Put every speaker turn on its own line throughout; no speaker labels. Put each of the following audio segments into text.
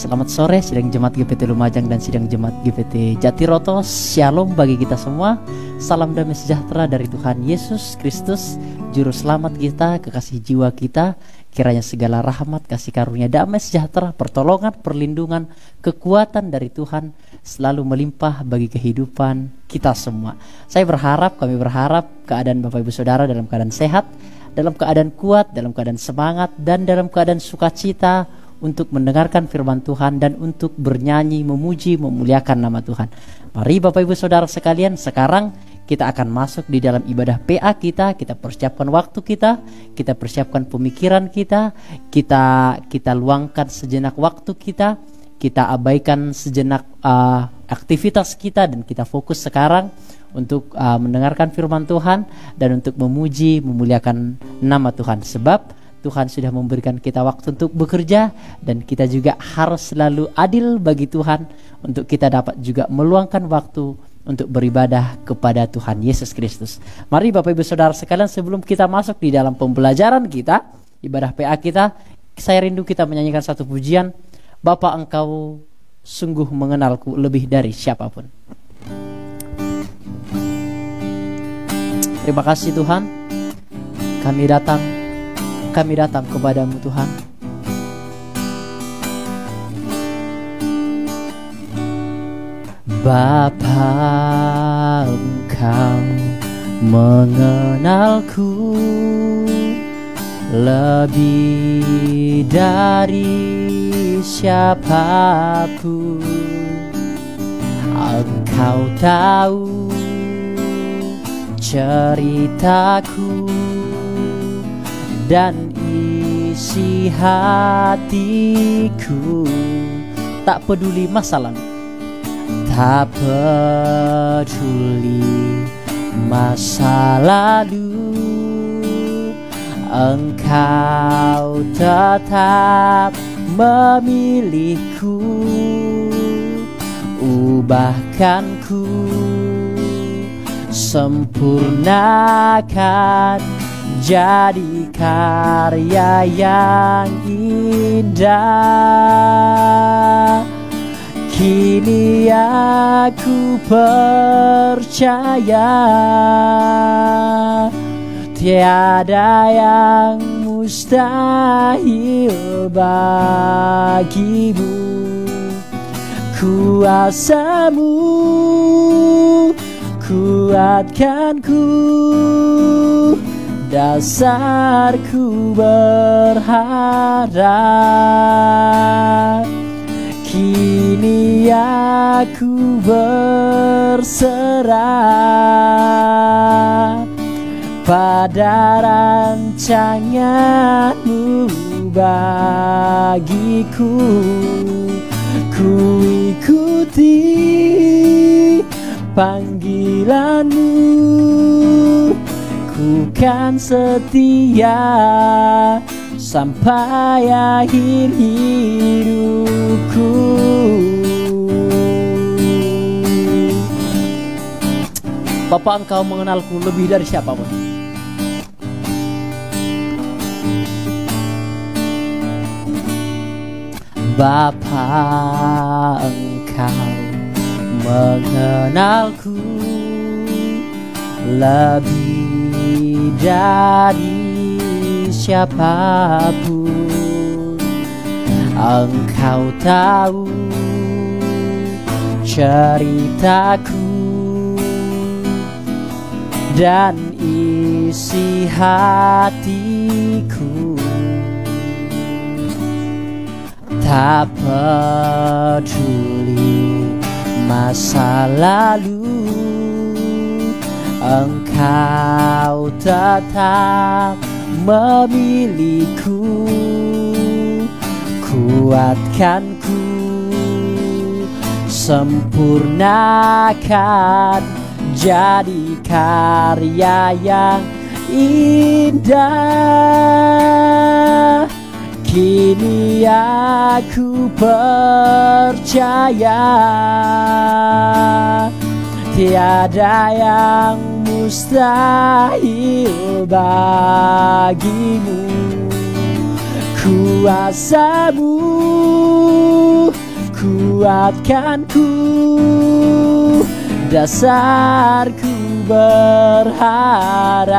Selamat sore sidang Jemaat GPT Lumajang dan sidang Jemaat GPT Jatiroto. Shalom bagi kita semua. Salam damai sejahtera dari Tuhan Yesus Kristus, Juru Selamat kita, kekasih jiwa kita. Kiranya segala rahmat, kasih karunia, damai sejahtera, pertolongan, perlindungan, kekuatan dari Tuhan selalu melimpah bagi kehidupan kita semua. Kami berharap keadaan Bapak Ibu Saudara dalam keadaan sehat, dalam keadaan kuat, dalam keadaan semangat, dan dalam keadaan sukacita untuk mendengarkan firman Tuhan dan untuk bernyanyi, memuji, memuliakan nama Tuhan. Mari Bapak Ibu Saudara sekalian, sekarang kita akan masuk di dalam ibadah PA kita. Kita persiapkan waktu kita persiapkan pemikiran kita luangkan sejenak waktu kita abaikan sejenak aktivitas kita, dan kita fokus sekarang untuk mendengarkan firman Tuhan dan untuk memuji, memuliakan nama Tuhan. Sebab Tuhan sudah memberikan kita waktu untuk bekerja, dan kita juga harus selalu adil bagi Tuhan untuk kita dapat juga meluangkan waktu untuk beribadah kepada Tuhan Yesus Kristus. Mari Bapak Ibu Saudara sekalian, sebelum kita masuk di dalam pembelajaran kita, ibadah PA kita, saya rindu kita menyanyikan satu pujian. Bapa, Engkau sungguh mengenalku lebih dari siapapun. Terima kasih Tuhan, kami datang kepadamu Tuhan. Bapa, Engkau mengenalku lebih dari siapapun. Engkau tahu ceritaku dan isi hatiku. Tak peduli masa lalu, tak peduli masa lalu, Engkau tetap memilihku. Ubahkanku, sempurnakan jadi karya yang indah. Kini aku percaya tiada yang mustahil bagimu. Kuasamu kuatkanku, dasarku berharap. Kini aku berserah pada rancangan-Mu bagiku. Ku ikuti panggilan-Mu, ku kan setia sampai akhir hidupku. Bapa, Engkau mengenalku lebih dari siapapun. Bapa, Engkau mengenalku lebih dari siapapun. Engkau tahu ceritaku dan isi hatiku. Tak peduli masa lalu, Engkau tetap memilihku. Kuatkanku, sempurnakan jadi karya yang indah. Kini aku percaya tiada yang mustahil bagimu. Kuasa-Mu kuatkanku, dasarku berharap.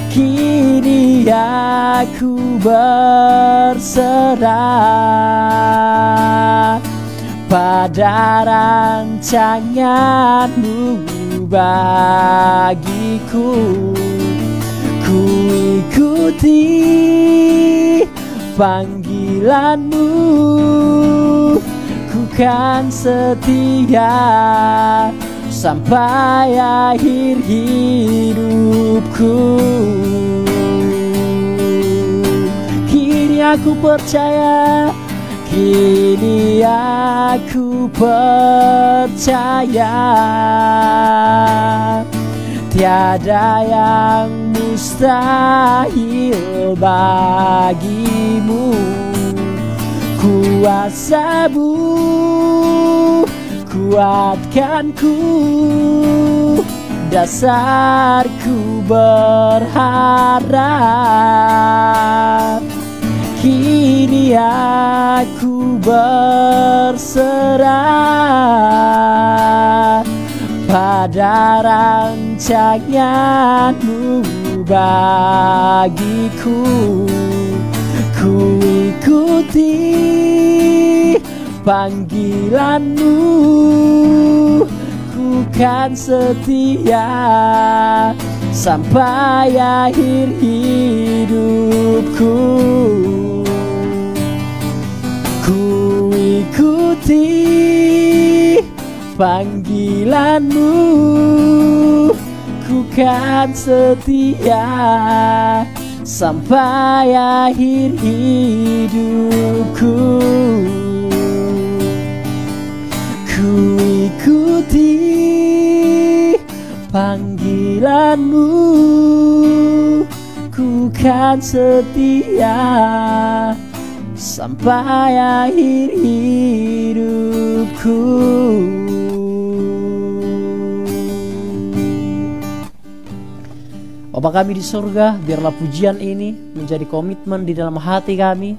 Kini aku berserah pada rancangan-Mu bagiku. Ku ikuti panggilan-Mu, ku kan setia sampai akhir hidupku. Kini aku percaya, kini aku percaya, tiada yang mustahil bagimu. Kuasa-Mu kuatkanku, dasarku berharap. Kini aku berserah pada rancangan-Mu bagiku. Ku ikuti panggilan-Mu, ku kan setia sampai akhir hidupku. Ku ikuti panggilan-Mu, ku kan setia sampai akhir hidupku. Ku ikuti panggilan-Mu, ku kan setia sampai akhir hidupku. Bapa kami di surga, biarlah pujian ini menjadi komitmen di dalam hati kami,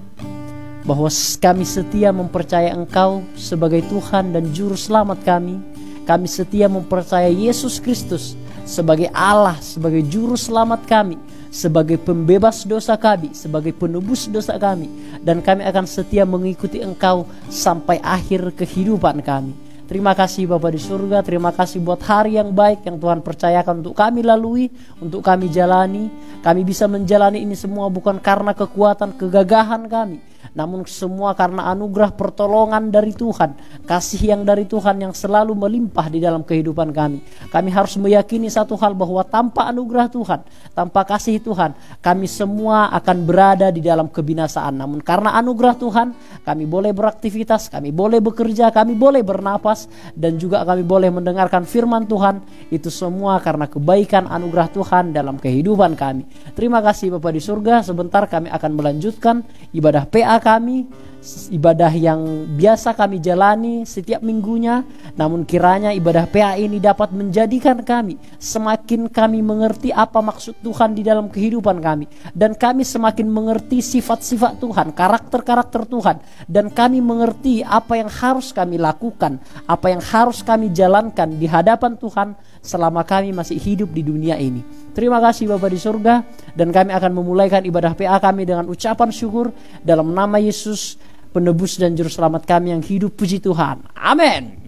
bahwa kami setia mempercayai Engkau sebagai Tuhan dan Juru Selamat kami. Kami setia mempercayai Yesus Kristus sebagai Allah, sebagai Juru Selamat kami, sebagai pembebas dosa kami, sebagai penebus dosa kami. Dan kami akan setia mengikuti Engkau sampai akhir kehidupan kami. Terima kasih Bapa di surga, terima kasih buat hari yang baik yang Tuhan percayakan untuk kami lalui, untuk kami jalani. Kami bisa menjalani ini semua bukan karena kekuatan, kegagahan kami, namun semua karena anugerah pertolongan dari Tuhan, kasih yang dari Tuhan yang selalu melimpah di dalam kehidupan kami. Kami harus meyakini satu hal, bahwa tanpa anugerah Tuhan, tanpa kasih Tuhan, kami semua akan berada di dalam kebinasaan. Namun karena anugerah Tuhan, kami boleh beraktivitas, kami boleh bekerja, kami boleh bernapas, dan juga kami boleh mendengarkan firman Tuhan. Itu semua karena kebaikan anugerah Tuhan dalam kehidupan kami. Terima kasih Bapa di surga. Sebentar kami akan melanjutkan ibadah PA kami, ibadah yang biasa kami jalani setiap minggunya. Namun kiranya ibadah PA ini dapat menjadikan kami semakin kami mengerti apa maksud Tuhan di dalam kehidupan kami, dan kami semakin mengerti sifat-sifat Tuhan, karakter-karakter Tuhan, dan kami mengerti apa yang harus kami lakukan, apa yang harus kami jalankan di hadapan Tuhan selama kami masih hidup di dunia ini. Terima kasih Bapa di surga, dan kami akan memulaikan ibadah PA kami dengan ucapan syukur dalam nama Yesus, penebus dan juru selamat kami yang hidup. Puji Tuhan. Amin.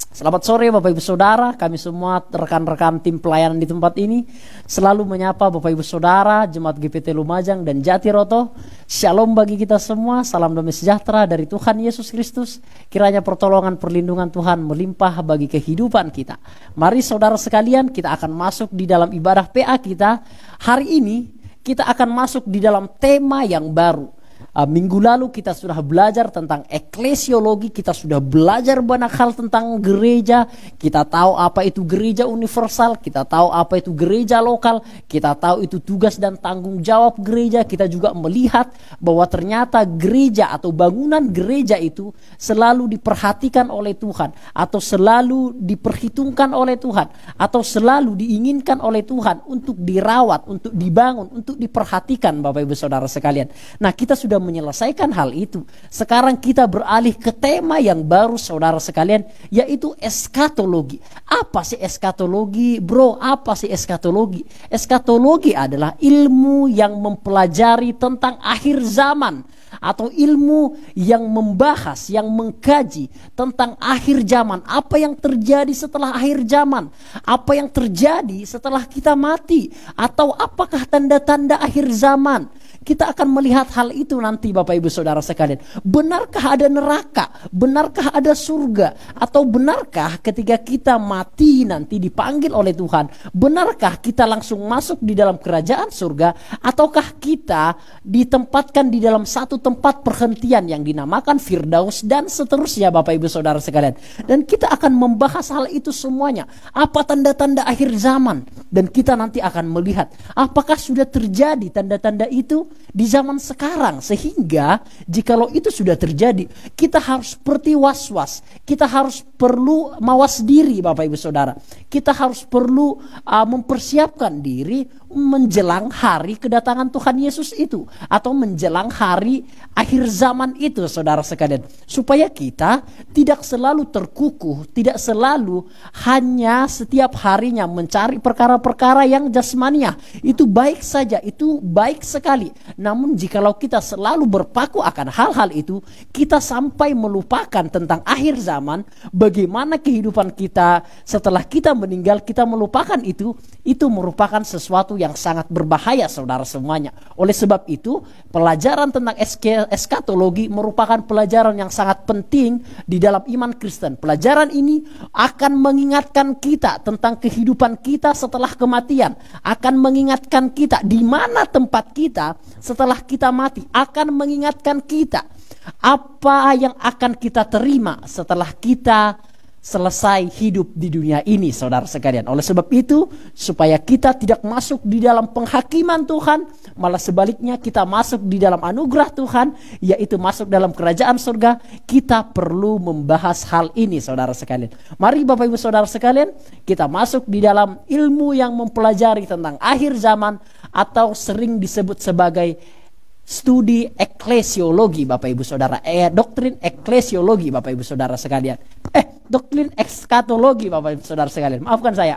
Selamat sore Bapak Ibu Saudara, kami semua rekan-rekan tim pelayanan di tempat ini selalu menyapa Bapak Ibu Saudara, Jemaat GPT Lumajang dan Jatiroto. Shalom bagi kita semua, salam damai sejahtera dari Tuhan Yesus Kristus. Kiranya pertolongan perlindungan Tuhan melimpah bagi kehidupan kita. Mari saudara sekalian, kita akan masuk di dalam ibadah PA kita. Hari ini kita akan masuk di dalam tema yang baru. Minggu lalu kita sudah belajar tentang eklesiologi, kita sudah belajar banyak hal tentang gereja. Kita tahu apa itu gereja universal, kita tahu apa itu gereja lokal, kita tahu itu tugas dan tanggung jawab gereja. Kita juga melihat bahwa ternyata gereja atau bangunan gereja itu selalu diperhatikan oleh Tuhan, atau selalu diperhitungkan oleh Tuhan, atau selalu diinginkan oleh Tuhan untuk dirawat, untuk dibangun, untuk diperhatikan Bapak Ibu Saudara sekalian. Nah, kita sudah menyelesaikan hal itu. Sekarang kita beralih ke tema yang baru saudara sekalian, yaitu eskatologi. Apa sih eskatologi? Bro, apa sih eskatologi? Eskatologi adalah ilmu yang mempelajari tentang akhir zaman, atau ilmu yang membahas, yang mengkaji tentang akhir zaman. Apa yang terjadi setelah akhir zaman? Apa yang terjadi setelah kita mati? Atau apakah tanda-tanda akhir zaman? Kita akan melihat hal itu nanti Bapak Ibu Saudara sekalian. Benarkah ada neraka? Benarkah ada surga? Atau benarkah ketika kita mati nanti dipanggil oleh Tuhan, benarkah kita langsung masuk di dalam kerajaan surga? Ataukah kita ditempatkan di dalam satu tempat perhentian yang dinamakan Firdaus dan seterusnya Bapak Ibu Saudara sekalian. Dan kita akan membahas hal itu semuanya. Apa tanda-tanda akhir zaman? Dan kita nanti akan melihat apakah sudah terjadi tanda-tanda itu di zaman sekarang, sehingga jikalau itu sudah terjadi, kita harus seperti was-was, kita harus perlu mawas diri Bapak Ibu Saudara, kita harus perlu mempersiapkan diri menjelang hari kedatangan Tuhan Yesus itu, atau menjelang hari akhir zaman itu saudara sekalian, supaya kita tidak selalu terkukuh, tidak selalu hanya setiap harinya mencari perkara-perkara yang jasmaniah. Itu baik saja, itu baik sekali. Namun jikalau kita selalu berpaku akan hal-hal itu, kita sampai melupakan tentang akhir zaman, bagaimana kehidupan kita setelah kita meninggal, kita melupakan itu merupakan sesuatu yang sangat berbahaya saudara semuanya. Oleh sebab itu, pelajaran tentang eskatologi merupakan pelajaran yang sangat penting di dalam iman Kristen. Pelajaran ini akan mengingatkan kita tentang kehidupan kita setelah kematian, akan mengingatkan kita di mana tempat kita setelah kita mati, akan mengingatkan kita apa yang akan kita terima setelah kita selesai hidup di dunia ini saudara sekalian. Oleh sebab itu, supaya kita tidak masuk di dalam penghakiman Tuhan, malah sebaliknya kita masuk di dalam anugerah Tuhan, yaitu masuk dalam kerajaan surga, kita perlu membahas hal ini saudara sekalian. Mari Bapak Ibu Saudara sekalian, kita masuk di dalam ilmu yang mempelajari tentang akhir zaman, atau sering disebut sebagai studi eklesiologi Bapak Ibu Saudara, doktrin eklesiologi Bapak Ibu Saudara sekalian. Doktrin eskatologi Bapak Ibu Saudara sekalian. Maafkan saya.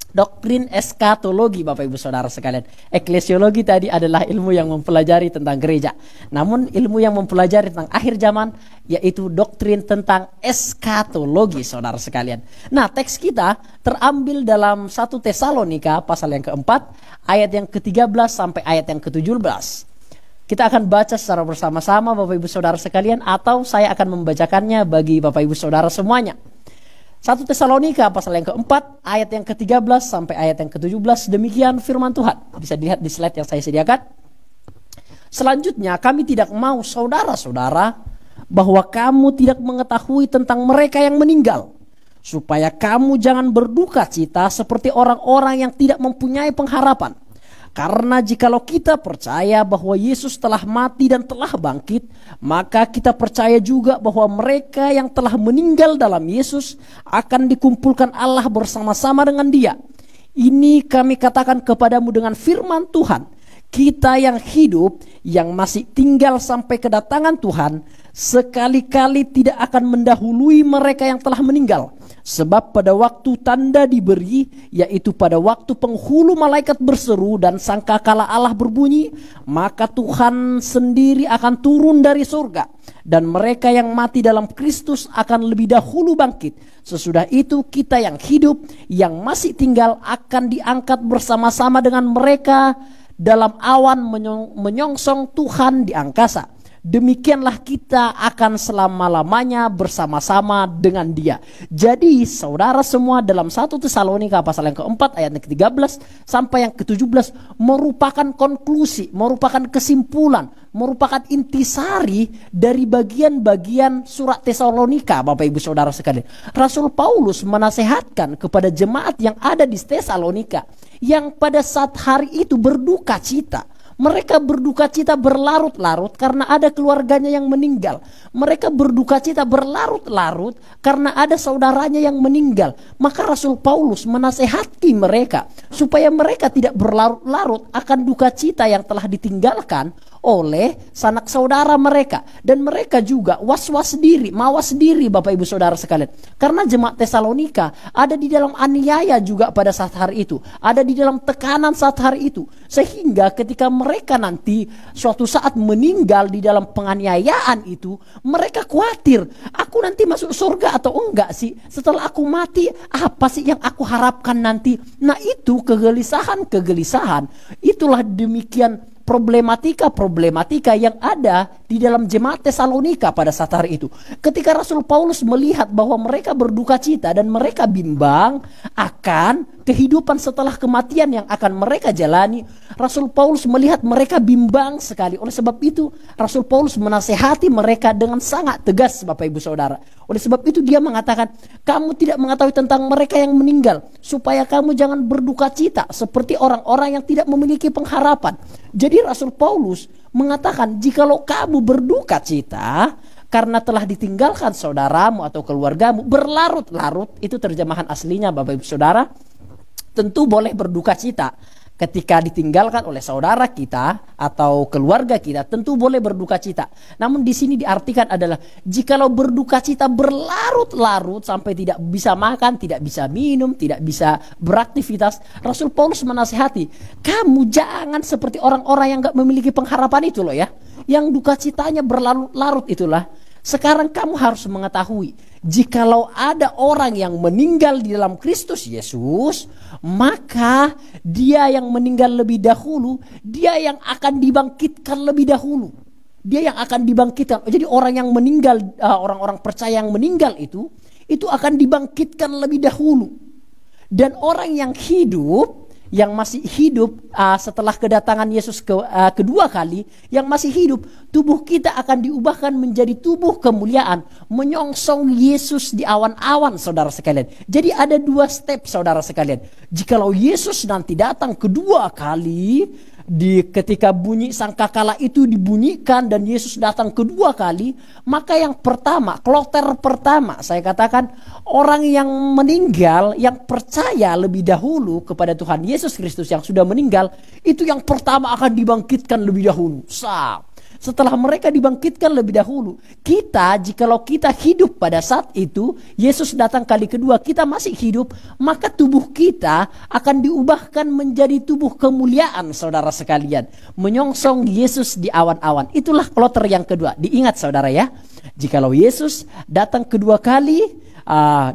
Doktrin eskatologi Bapak Ibu Saudara sekalian. Eklesiologi tadi adalah ilmu yang mempelajari tentang gereja. Namun ilmu yang mempelajari tentang akhir zaman yaitu doktrin tentang eskatologi saudara sekalian. Nah, teks kita terambil dalam 1 Tesalonika pasal yang keempat, ayat yang ke-13 sampai ayat yang ke-17. Kita akan baca secara bersama-sama Bapak Ibu Saudara sekalian, atau saya akan membacakannya bagi Bapak Ibu Saudara semuanya. 1 Tesalonika pasal yang keempat, ayat yang ke-13 sampai ayat yang ke-17, demikian firman Tuhan. Bisa dilihat di slide yang saya sediakan. Selanjutnya, kami tidak mau saudara-saudara bahwa kamu tidak mengetahui tentang mereka yang meninggal, supaya kamu jangan berduka cita seperti orang-orang yang tidak mempunyai pengharapan. Karena jikalau kita percaya bahwa Yesus telah mati dan telah bangkit, maka kita percaya juga bahwa mereka yang telah meninggal dalam Yesus akan dikumpulkan Allah bersama-sama dengan Dia. Ini kami katakan kepadamu dengan firman Tuhan. Kita yang hidup, yang masih tinggal sampai kedatangan Tuhan, sekali-kali tidak akan mendahului mereka yang telah meninggal. Sebab pada waktu tanda diberi, yaitu pada waktu penghulu malaikat berseru dan sangkakala Allah berbunyi, maka Tuhan sendiri akan turun dari surga, dan mereka yang mati dalam Kristus akan lebih dahulu bangkit. Sesudah itu kita yang hidup, yang masih tinggal akan diangkat bersama-sama dengan mereka dalam awan menyongsong Tuhan di angkasa. Demikianlah kita akan selama-lamanya bersama-sama dengan Dia. Jadi saudara semua, dalam 1 Tesalonika pasal yang keempat ayat yang ke-13 sampai yang ke-17 merupakan konklusi, merupakan kesimpulan, merupakan intisari dari bagian-bagian surat Tesalonika Bapak Ibu Saudara sekalian. Rasul Paulus menasehatkan kepada jemaat yang ada di Tesalonika yang pada saat hari itu berduka cita. Mereka berduka cita berlarut-larut karena ada keluarganya yang meninggal. Mereka berduka cita berlarut-larut karena ada saudaranya yang meninggal. Maka Rasul Paulus menasehati mereka supaya mereka tidak berlarut-larut akan duka cita yang telah ditinggalkan oleh sanak saudara mereka, dan mereka juga was-was diri, mawas diri Bapak Ibu Saudara sekalian. Karena jemaat Tesalonika ada di dalam aniaya juga pada saat hari itu, ada di dalam tekanan saat hari itu, sehingga ketika mereka nanti suatu saat meninggal di dalam penganiayaan itu, mereka khawatir, aku nanti masuk surga atau enggak sih? Setelah aku mati, apa sih yang aku harapkan nanti? Nah, itu kegelisahan, itulah demikian problematika yang ada di dalam jemaat Tesalonika pada saat hari itu. Ketika Rasul Paulus melihat bahwa mereka berduka cita dan mereka bimbang akan kehidupan setelah kematian yang akan mereka jalani, Rasul Paulus melihat mereka bimbang sekali. Oleh sebab itu, Rasul Paulus menasehati mereka dengan sangat tegas, Bapak Ibu Saudara. Oleh sebab itu dia mengatakan, kamu tidak mengetahui tentang mereka yang meninggal, supaya kamu jangan berduka cita seperti orang-orang yang tidak memiliki pengharapan. Jadi Rasul Paulus mengatakan, jikalau kamu berduka cita karena telah ditinggalkan saudaramu atau keluargamu berlarut-larut, itu terjemahan aslinya Bapak Ibu Saudara, tentu boleh berduka cita. Ketika ditinggalkan oleh saudara kita atau keluarga kita, tentu boleh berduka cita. Namun di sini diartikan adalah jikalau berduka cita berlarut-larut sampai tidak bisa makan, tidak bisa minum, tidak bisa beraktivitas, Rasul Paulus menasihati, kamu jangan seperti orang-orang yang gak memiliki pengharapan itu loh ya, yang duka citanya berlarut-larut itulah. Sekarang kamu harus mengetahui, jikalau ada orang yang meninggal di dalam Kristus Yesus, maka dia yang meninggal lebih dahulu, dia yang akan dibangkitkan lebih dahulu. Dia yang akan dibangkitkan. Jadi orang yang meninggal, orang-orang percaya yang meninggal itu akan dibangkitkan lebih dahulu. Dan orang yang hidup, yang masih hidup setelah kedatangan Yesus kedua kali, yang masih hidup, tubuh kita akan diubahkan menjadi tubuh kemuliaan, menyongsong Yesus di awan-awan, saudara sekalian. Jadi ada dua step, saudara sekalian. Jikalau Yesus nanti datang kedua kali, ketika bunyi sangkakala itu dibunyikan dan Yesus datang kedua kali, maka yang pertama, kloter pertama, saya katakan orang yang meninggal, yang percaya lebih dahulu kepada Tuhan Yesus Kristus yang sudah meninggal, itu yang pertama akan dibangkitkan lebih dahulu. Setelah mereka dibangkitkan lebih dahulu, kita, jikalau kita hidup pada saat itu, Yesus datang kali kedua, kita masih hidup, maka tubuh kita akan diubahkan menjadi tubuh kemuliaan, saudara sekalian, menyongsong Yesus di awan-awan. Itulah kloter yang kedua. Diingat saudara ya, jikalau Yesus datang kedua kali,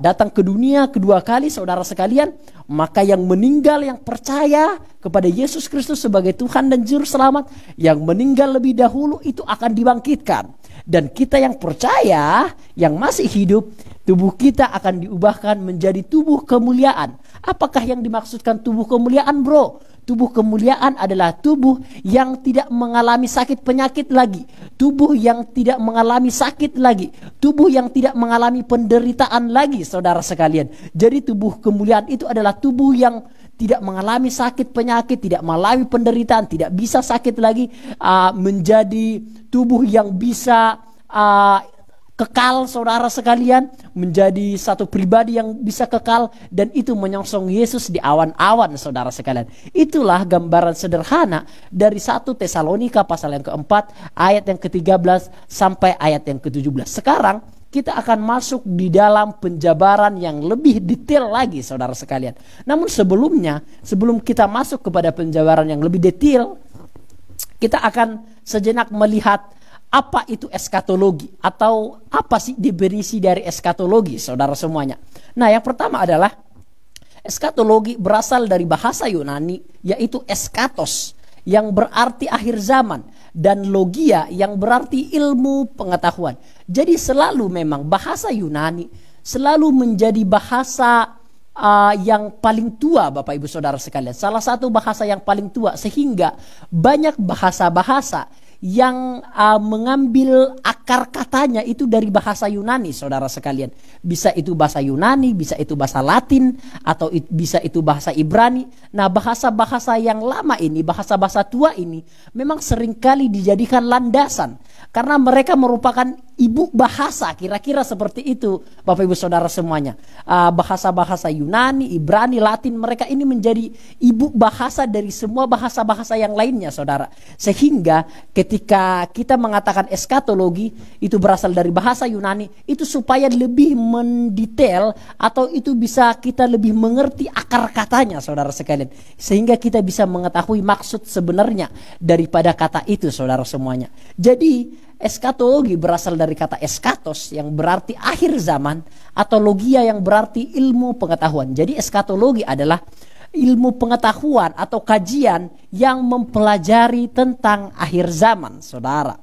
datang ke dunia kedua kali, saudara sekalian, maka yang meninggal yang percaya kepada Yesus Kristus sebagai Tuhan dan Juru Selamat, yang meninggal lebih dahulu itu akan dibangkitkan. Dan kita yang percaya, yang masih hidup, tubuh kita akan diubahkan menjadi tubuh kemuliaan. Apakah yang dimaksudkan tubuh kemuliaan, bro? Tubuh kemuliaan adalah tubuh yang tidak mengalami sakit penyakit lagi, tubuh yang tidak mengalami sakit lagi, tubuh yang tidak mengalami penderitaan lagi, saudara sekalian. Jadi tubuh kemuliaan itu adalah tubuh yang tidak mengalami sakit penyakit, tidak mengalami penderitaan, tidak bisa sakit lagi, menjadi tubuh yang bisa kekal, saudara sekalian, menjadi satu pribadi yang bisa kekal, dan itu menyongsong Yesus di awan-awan, saudara sekalian. Itulah gambaran sederhana dari 1 Tesalonika pasal yang keempat, ayat yang ke-13 sampai ayat yang ke-17. Sekarang kita akan masuk di dalam penjabaran yang lebih detail lagi, saudara sekalian. Namun sebelumnya, sebelum kita masuk kepada penjabaran yang lebih detail, kita akan sejenak melihat apa itu eskatologi, atau apa sih definisi dari eskatologi, saudara semuanya. Nah, yang pertama adalah eskatologi berasal dari bahasa Yunani, yaitu eskatos, yang berarti akhir zaman, dan logia yang berarti ilmu pengetahuan. Jadi selalu memang bahasa Yunani selalu menjadi bahasa yang paling tua, Bapak Ibu Saudara sekalian. Salah satu bahasa yang paling tua, sehingga banyak bahasa-bahasa yang mengambil akar katanya itu dari bahasa Yunani, saudara sekalian. Bisa itu bahasa Yunani, bisa itu bahasa Latin, atau bisa itu bahasa Ibrani. Nah, bahasa-bahasa yang lama ini, bahasa-bahasa tua ini memang seringkali dijadikan landasan karena mereka merupakan ibu bahasa, kira-kira seperti itu, Bapak Ibu Saudara semuanya. Bahasa-bahasa Yunani, Ibrani, Latin, mereka ini menjadi ibu bahasa dari semua bahasa-bahasa yang lainnya, saudara. Sehingga ketika kita mengatakan eskatologi itu berasal dari bahasa Yunani, itu supaya lebih mendetail atau itu bisa kita lebih mengerti akar katanya, saudara sekalian, sehingga kita bisa mengetahui maksud sebenarnya daripada kata itu, saudara semuanya. Jadi eskatologi berasal dari kata eskatos yang berarti akhir zaman, atau logia yang berarti ilmu pengetahuan. Jadi eskatologi adalah ilmu pengetahuan atau kajian yang mempelajari tentang akhir zaman, saudara.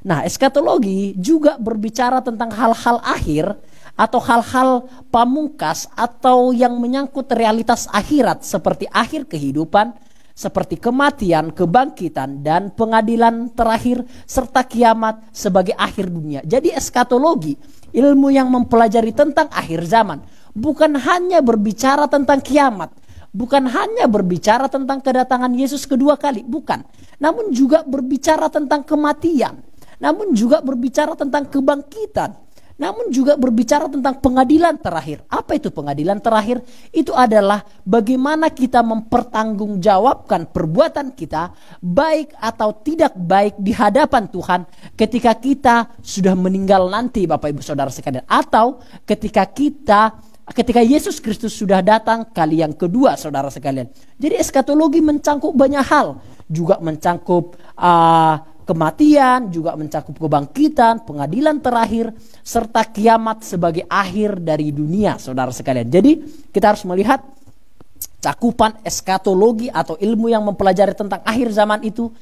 Nah, eskatologi juga berbicara tentang hal-hal akhir atau hal-hal pamungkas atau yang menyangkut realitas akhirat seperti akhir kehidupan, seperti kematian, kebangkitan, dan pengadilan terakhir, serta kiamat sebagai akhir dunia. Jadi eskatologi, ilmu yang mempelajari tentang akhir zaman, bukan hanya berbicara tentang kiamat, bukan hanya berbicara tentang kedatangan Yesus kedua kali, bukan. Namun juga berbicara tentang kematian, namun juga berbicara tentang kebangkitan, namun juga berbicara tentang pengadilan terakhir. Apa itu pengadilan terakhir? Itu adalah bagaimana kita mempertanggungjawabkan perbuatan kita, baik atau tidak baik di hadapan Tuhan ketika kita sudah meninggal nanti, Bapak Ibu Saudara sekalian, atau ketika Yesus Kristus sudah datang kali yang kedua, saudara sekalian. Jadi eskatologi mencangkup banyak hal, juga mencangkup kematian, juga mencakup kebangkitan, pengadilan terakhir, serta kiamat sebagai akhir dari dunia, saudara sekalian. Jadi kita harus melihat cakupan eskatologi atau ilmu yang mempelajari tentang akhir zaman itu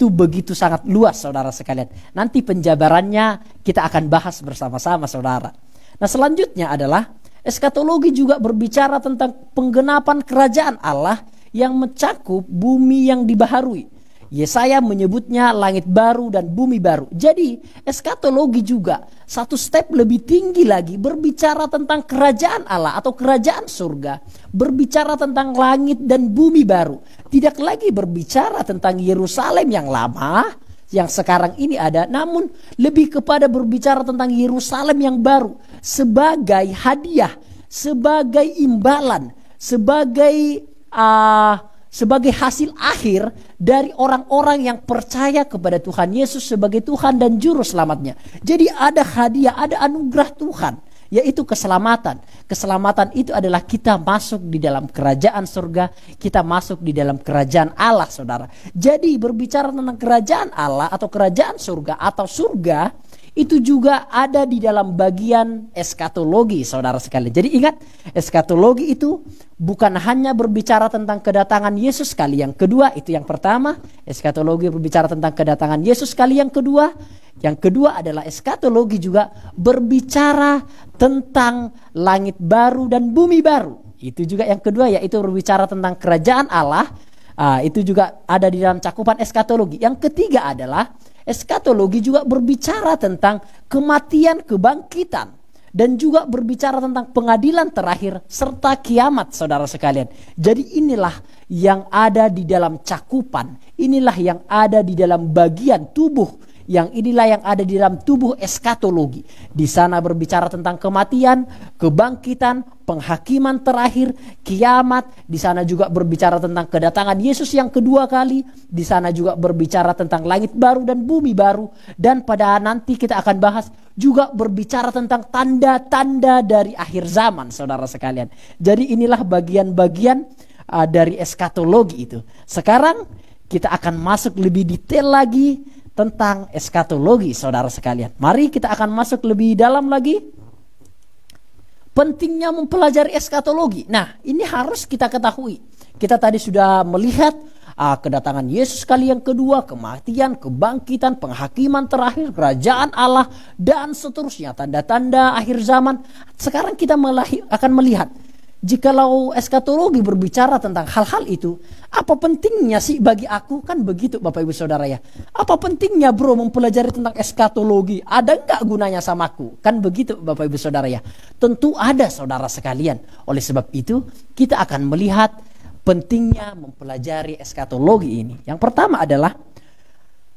begitu sangat luas, saudara sekalian. Nanti penjabarannya kita akan bahas bersama-sama, saudara. Nah, selanjutnya adalah eskatologi juga berbicara tentang penggenapan kerajaan Allah yang mencakup bumi yang dibaharui. Yesaya menyebutnya langit baru dan bumi baru. Jadi eskatologi juga satu step lebih tinggi lagi, berbicara tentang kerajaan Allah atau kerajaan surga, berbicara tentang langit dan bumi baru. Tidak lagi berbicara tentang Yerusalem yang lama yang sekarang ini ada, namun lebih kepada berbicara tentang Yerusalem yang baru sebagai hadiah, sebagai imbalan, sebagai hasil akhir dari orang-orang yang percaya kepada Tuhan Yesus sebagai Tuhan dan Juru Selamatnya. Jadi ada hadiah, ada anugerah Tuhan, yaitu keselamatan. Keselamatan itu adalah kita masuk di dalam kerajaan surga, kita masuk di dalam kerajaan Allah, saudara. Jadi berbicara tentang kerajaan Allah atau kerajaan surga atau surga, itu juga ada di dalam bagian eskatologi, saudara sekalian. Jadi ingat, eskatologi itu bukan hanya berbicara tentang kedatangan Yesus kali yang kedua, itu yang pertama. Eskatologi berbicara tentang kedatangan Yesus kali yang kedua. Yang kedua adalah eskatologi juga berbicara tentang langit baru dan bumi baru. Itu juga yang kedua, yaitu berbicara tentang kerajaan Allah. Itu juga ada di dalam cakupan eskatologi. Yang ketiga adalah eskatologi juga berbicara tentang kematian, kebangkitan, dan juga berbicara tentang pengadilan terakhir serta kiamat, saudara sekalian. Jadi inilah yang ada di dalam cakupan, inilah yang ada di dalam bagian tubuh, yang inilah yang ada di dalam tubuh eskatologi. Di sana berbicara tentang kematian, kebangkitan, penghakiman terakhir, kiamat. Di sana juga berbicara tentang kedatangan Yesus yang kedua kali. Di sana juga berbicara tentang langit baru dan bumi baru. Dan pada nanti kita akan bahas juga berbicara tentang tanda-tanda dari akhir zaman, saudara sekalian. Jadi inilah bagian-bagian dari eskatologi itu. Sekarang kita akan masuk lebih detail lagi tentang eskatologi, saudara sekalian. Mari kita akan masuk lebih dalam lagi. Pentingnya mempelajari eskatologi. Nah, ini harus kita ketahui. Kita tadi sudah melihat kedatangan Yesus kali yang kedua, kematian, kebangkitan, penghakiman terakhir, kerajaan Allah, dan seterusnya, tanda-tanda akhir zaman. Sekarang kita akan melihat
Jikalau eskatologi berbicara tentang hal-hal itu, apa pentingnya sih bagi aku? Kan begitu Bapak Ibu Saudara ya. Apa pentingnya bro mempelajari tentang eskatologi? Ada nggak gunanya sama aku? Kan begitu Bapak Ibu Saudara ya. Tentu ada saudara sekalian. Oleh sebab itu kita akan melihat pentingnya mempelajari eskatologi ini. Yang pertama adalah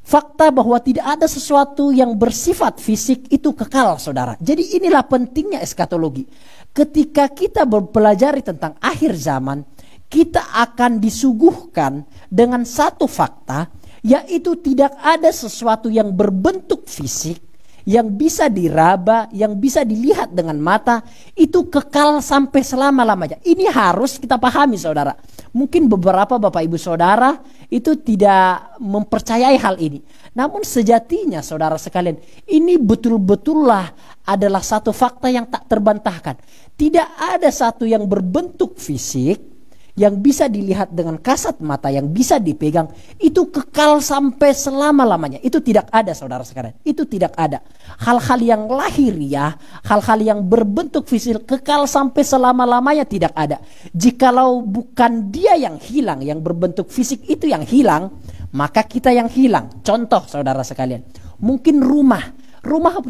fakta bahwa tidak ada sesuatu yang bersifat fisik itu kekal saudara. Jadi inilah pentingnya eskatologi. Ketika kita mempelajari tentang akhir zaman, kita akan disuguhkan dengan satu fakta, yaitu tidak ada sesuatu yang berbentuk fisik, yang bisa diraba, yang bisa dilihat dengan mata, itu kekal sampai selama-lamanya. Ini harus kita pahami saudara. Mungkin beberapa Bapak Ibu Saudara itu tidak mempercayai hal ini. Namun sejatinya saudara sekalian, ini betul-betullah adalah satu fakta yang tak terbantahkan. Tidak ada satu yang berbentuk fisik, yang bisa dilihat dengan kasat mata, yang bisa dipegang, itu kekal sampai selama-lamanya. Itu tidak ada saudara sekalian. Itu tidak ada. Hal-hal yang lahiriah, hal-hal yang berbentuk fisik kekal sampai selama-lamanya tidak ada. Jikalau bukan dia yang hilang, yang berbentuk fisik itu yang hilang, maka kita yang hilang. Contoh saudara sekalian, mungkin rumah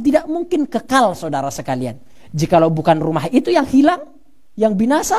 tidak mungkin kekal saudara sekalian. Jikalau bukan rumah itu yang hilang, yang binasa,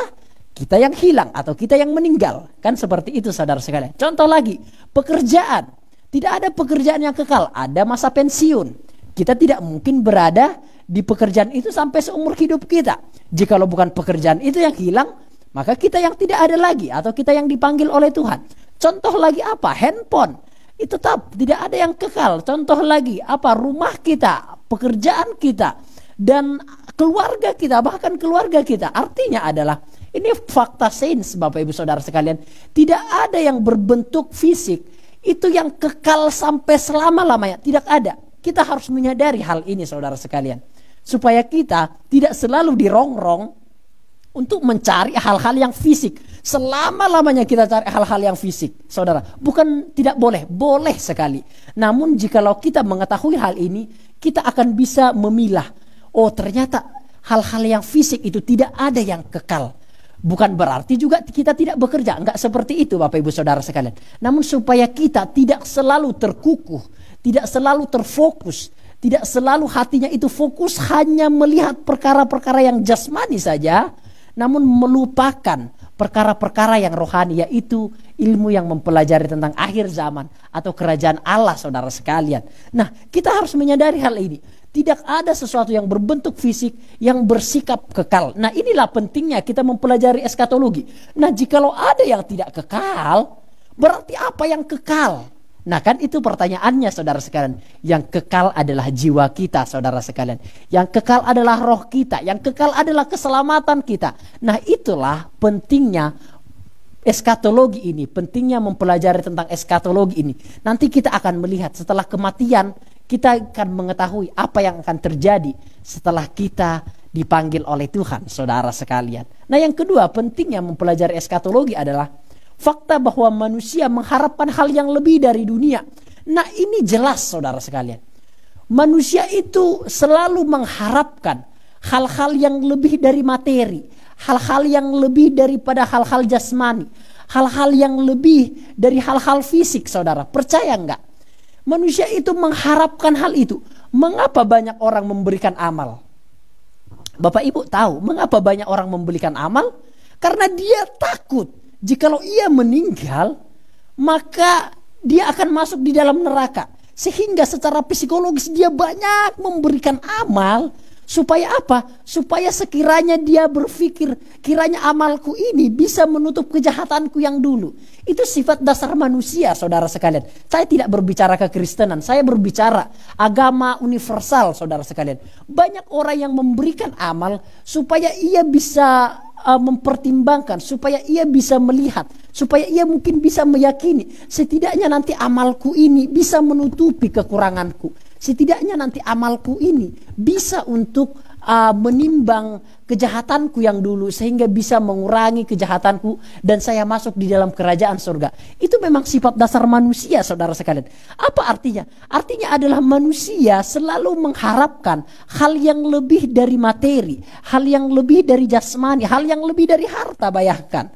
kita yang hilang atau kita yang meninggal. Kan seperti itu saudara sekalian. Contoh lagi, pekerjaan. Tidak ada pekerjaan yang kekal, ada masa pensiun. Kita tidak mungkin berada di pekerjaan itu sampai seumur hidup kita. Jikalau bukan pekerjaan itu yang hilang, maka kita yang tidak ada lagi atau kita yang dipanggil oleh Tuhan. Contoh lagi apa? Handphone. Itu tetap tidak ada yang kekal. Contoh lagi apa? Rumah kita, pekerjaan kita, dan keluarga kita, bahkan keluarga kita. Artinya adalah ini fakta sains Bapak Ibu Saudara sekalian. Tidak ada yang berbentuk fisik itu yang kekal sampai selama-lamanya. Tidak ada. Kita harus menyadari hal ini saudara sekalian. Supaya kita tidak selalu dirongrong untuk mencari hal-hal yang fisik. Selama-lamanya kita cari hal-hal yang fisik saudara. Bukan tidak boleh, boleh sekali. Namun jikalau kita mengetahui hal ini, kita akan bisa memilah. Oh ternyata hal-hal yang fisik itu tidak ada yang kekal. Bukan berarti juga kita tidak bekerja. Enggak seperti itu Bapak Ibu Saudara sekalian. Namun supaya kita tidak selalu terkukuh, tidak selalu terfokus, tidak selalu hatinya itu fokus hanya melihat perkara-perkara yang jasmani saja, namun melupakan perkara-perkara yang rohani, yaitu ilmu yang mempelajari tentang akhir zaman atau kerajaan Allah saudara sekalian. Nah kita harus menyadari hal ini. Tidak ada sesuatu yang berbentuk fisik yang bersikap kekal. Nah inilah pentingnya kita mempelajari eskatologi. Nah jikalau ada yang tidak kekal, berarti apa yang kekal? Nah kan itu pertanyaannya saudara sekalian. Yang kekal adalah jiwa kita saudara sekalian. Yang kekal adalah roh kita. Yang kekal adalah keselamatan kita. Nah itulah pentingnya eskatologi ini. Pentingnya mempelajari tentang eskatologi ini. Nanti kita akan melihat setelah kematian, kita akan mengetahui apa yang akan terjadi setelah kita dipanggil oleh Tuhan, saudara sekalian. Nah yang kedua, pentingnya mempelajari eskatologi adalah fakta bahwa manusia mengharapkan hal yang lebih dari dunia. Nah ini jelas saudara sekalian. Manusia itu selalu mengharapkan hal-hal yang lebih dari materi. Hal-hal yang lebih daripada hal-hal jasmani. Hal-hal yang lebih dari hal-hal fisik saudara. Percaya enggak? Manusia itu mengharapkan hal itu. Mengapa banyak orang memberikan amal? Bapak Ibu tahu mengapa banyak orang memberikan amal? Karena dia takut jikalau ia meninggal, maka dia akan masuk di dalam neraka. Sehingga secara psikologis dia banyak memberikan amal. Supaya apa? Supaya sekiranya dia berpikir, kiranya amalku ini bisa menutup kejahatanku yang dulu. Itu sifat dasar manusia saudara sekalian. Saya tidak berbicara kekristenan, saya berbicara agama universal saudara sekalian. Banyak orang yang memberikan amal supaya ia bisa mempertimbangkan, supaya ia bisa melihat, supaya ia mungkin bisa meyakini, setidaknya nanti amalku ini bisa menutupi kekuranganku. Setidaknya nanti amalku ini bisa untuk menimbang kejahatanku yang dulu sehingga bisa mengurangi kejahatanku dan saya masuk di dalam kerajaan surga. Itu memang sifat dasar manusia, saudara sekalian. Apa artinya? Artinya adalah manusia selalu mengharapkan hal yang lebih dari materi, hal yang lebih dari jasmani, hal yang lebih dari harta, bayangkan.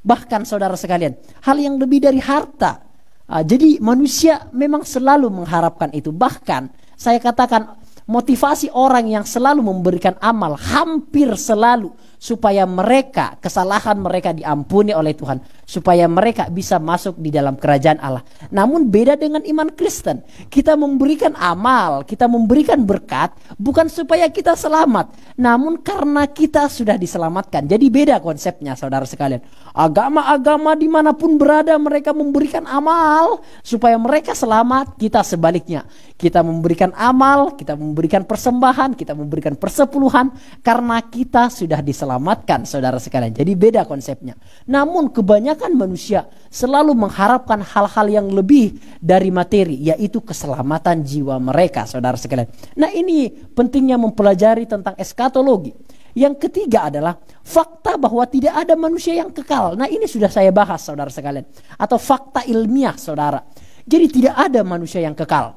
Bahkan saudara sekalian, hal yang lebih dari harta. Jadi manusia memang selalu mengharapkan itu. Bahkan saya katakan motivasi orang yang selalu memberikan amal hampir selalu supaya mereka, kesalahan mereka diampuni oleh Tuhan, supaya mereka bisa masuk di dalam kerajaan Allah. Namun beda dengan iman Kristen. Kita memberikan amal, kita memberikan berkat bukan supaya kita selamat, namun karena kita sudah diselamatkan. Jadi beda konsepnya, saudara sekalian. Agama-agama dimanapun berada mereka memberikan amal supaya mereka selamat. Kita sebaliknya, kita memberikan amal, kita memberikan persembahan, kita memberikan persepuluhan karena kita sudah diselamatkan, saudara sekalian. Jadi beda konsepnya. Namun kebanyakan manusia selalu mengharapkan hal-hal yang lebih dari materi, yaitu keselamatan jiwa mereka, saudara sekalian. Nah, ini pentingnya mempelajari tentang eskatologi. Yang ketiga adalah fakta bahwa tidak ada manusia yang kekal. Nah, ini sudah saya bahas, saudara sekalian. Atau fakta ilmiah, saudara. Jadi tidak ada manusia yang kekal.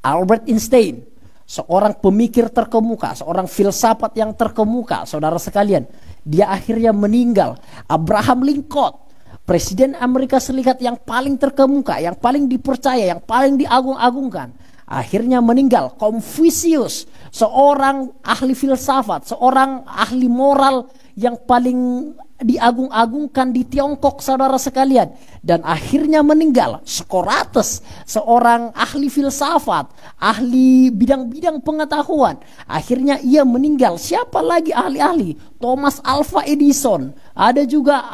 Albert Einstein, seorang pemikir terkemuka, seorang filsafat yang terkemuka, saudara sekalian, dia akhirnya meninggal. Abraham Lincoln, Presiden Amerika Serikat yang paling terkemuka, yang paling dipercaya, yang paling diagung-agungkan, akhirnya meninggal. Confucius, seorang ahli filsafat, seorang ahli moral yang paling diagung-agungkan di Tiongkok, saudara sekalian, dan akhirnya meninggal. Socrates, seorang ahli filsafat, ahli bidang-bidang pengetahuan, akhirnya ia meninggal. Siapa lagi ahli-ahli? Thomas Alva Edison, ada juga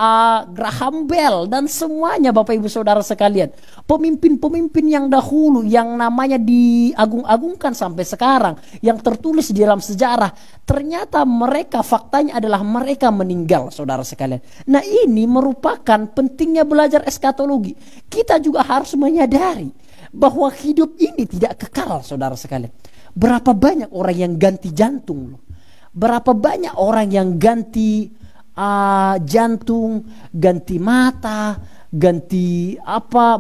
Graham Bell, dan semuanya Bapak Ibu Saudara sekalian, pemimpin-pemimpin yang dahulu yang namanya diagung-agungkan sampai sekarang, yang tertulis di dalam sejarah, ternyata mereka, faktanya adalah mereka meninggal, saudara sekalian. Nah, ini merupakan pentingnya belajar eskatologi. Kita juga harus menyadari bahwa hidup ini tidak kekal, saudara sekalian. Berapa banyak orang yang ganti jantung loh. Berapa banyak orang yang ganti jantung, ganti mata, ganti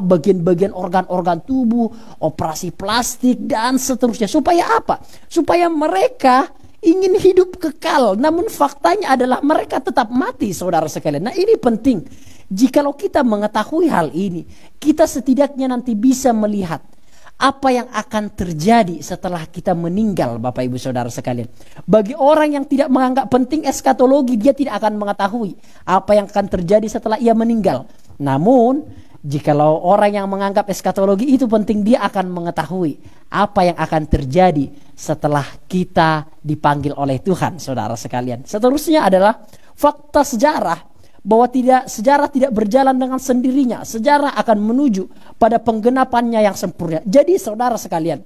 bagian-bagian organ-organ tubuh, operasi plastik dan seterusnya. Supaya apa? Supaya mereka ingin hidup kekal, namun faktanya adalah mereka tetap mati, saudara sekalian. Nah, ini penting. Jikalau kita mengetahui hal ini, kita setidaknya nanti bisa melihat apa yang akan terjadi setelah kita meninggal, Bapak Ibu Saudara sekalian. Bagi orang yang tidak menganggap penting eskatologi, dia tidak akan mengetahui apa yang akan terjadi setelah ia meninggal. Namun, jikalau orang yang menganggap eskatologi itu penting, dia akan mengetahui apa yang akan terjadi setelah kita dipanggil oleh Tuhan, saudara sekalian. Seterusnya adalah fakta sejarah, bahwa sejarah tidak berjalan dengan sendirinya. Sejarah akan menuju pada penggenapannya yang sempurna. Jadi saudara sekalian,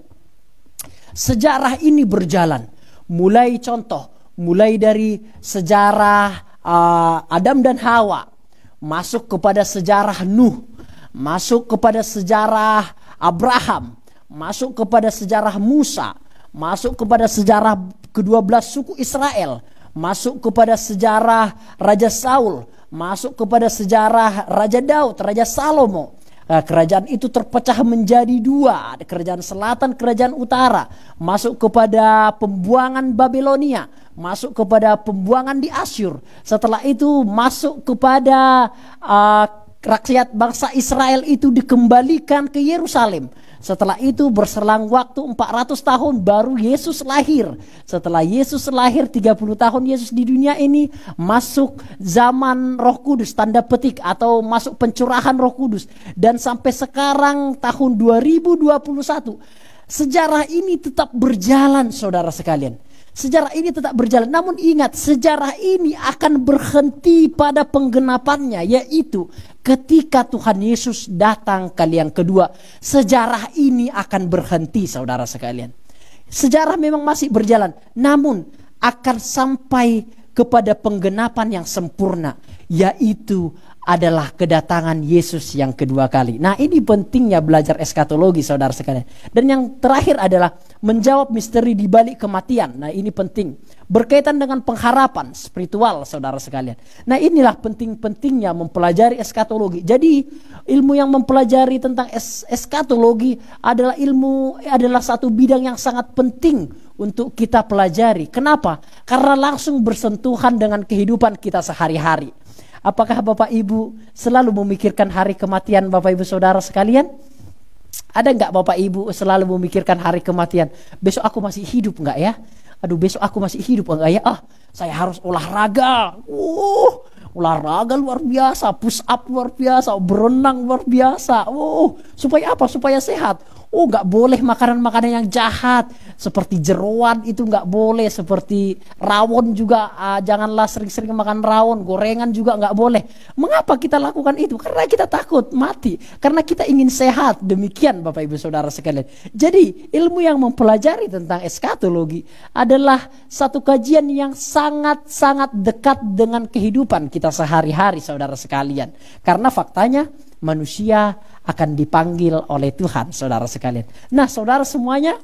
sejarah ini berjalan. Mulai dari sejarah Adam dan Hawa, masuk kepada sejarah Nuh, masuk kepada sejarah Abraham, masuk kepada sejarah Musa, masuk kepada sejarah ke-12 suku Israel, masuk kepada sejarah Raja Saul, masuk kepada sejarah Raja Daud, Raja Salomo. Kerajaan itu terpecah menjadi dua, kerajaan selatan, kerajaan utara. Masuk kepada pembuangan Babilonia, masuk kepada pembuangan di Asyur. Setelah itu masuk kepada rakyat bangsa Israel itu dikembalikan ke Yerusalem. Setelah itu berselang waktu 400 tahun baru Yesus lahir. Setelah Yesus lahir 30 tahun Yesus di dunia ini, masuk zaman Roh Kudus, tanda petik, atau masuk pencurahan Roh Kudus. Dan sampai sekarang tahun 2021, sejarah ini tetap berjalan, saudara sekalian. Sejarah ini tetap berjalan. Namun ingat, sejarah ini akan berhenti pada penggenapannya, yaitu ketika Tuhan Yesus datang kali yang kedua. Sejarah ini akan berhenti, saudara sekalian. Sejarah memang masih berjalan, namun akan sampai kepada penggenapan yang sempurna, yaitu adalah kedatangan Yesus yang kedua kali. Nah, ini pentingnya belajar eskatologi, saudara sekalian. Dan yang terakhir adalah menjawab misteri di balik kematian. Nah, ini penting. Berkaitan dengan pengharapan spiritual, saudara sekalian. Nah, inilah penting-pentingnya mempelajari eskatologi. Jadi, ilmu yang mempelajari tentang eskatologi adalah satu bidang yang sangat penting untuk kita pelajari. Kenapa? Karena langsung bersentuhan dengan kehidupan kita sehari-hari. Apakah Bapak Ibu selalu memikirkan hari kematian Bapak Ibu Saudara sekalian? Ada enggak Bapak Ibu selalu memikirkan hari kematian? Besok aku masih hidup enggak ya? Aduh, besok aku masih hidup enggak ya? Saya harus olahraga. Olahraga luar biasa, push up luar biasa, berenang luar biasa. Supaya apa? Supaya sehat. Nggak boleh makanan-makanan yang jahat seperti jeroan, itu nggak boleh. Seperti rawon juga, janganlah sering-sering makan rawon. Gorengan juga nggak boleh. Mengapa kita lakukan itu? Karena kita takut mati, karena kita ingin sehat. Demikian Bapak Ibu Saudara sekalian. Jadi ilmu yang mempelajari tentang eskatologi adalah satu kajian yang sangat-sangat dekat dengan kehidupan kita sehari-hari, saudara sekalian. Karena faktanya manusia akan dipanggil oleh Tuhan, saudara sekalian. Nah, saudara semuanya,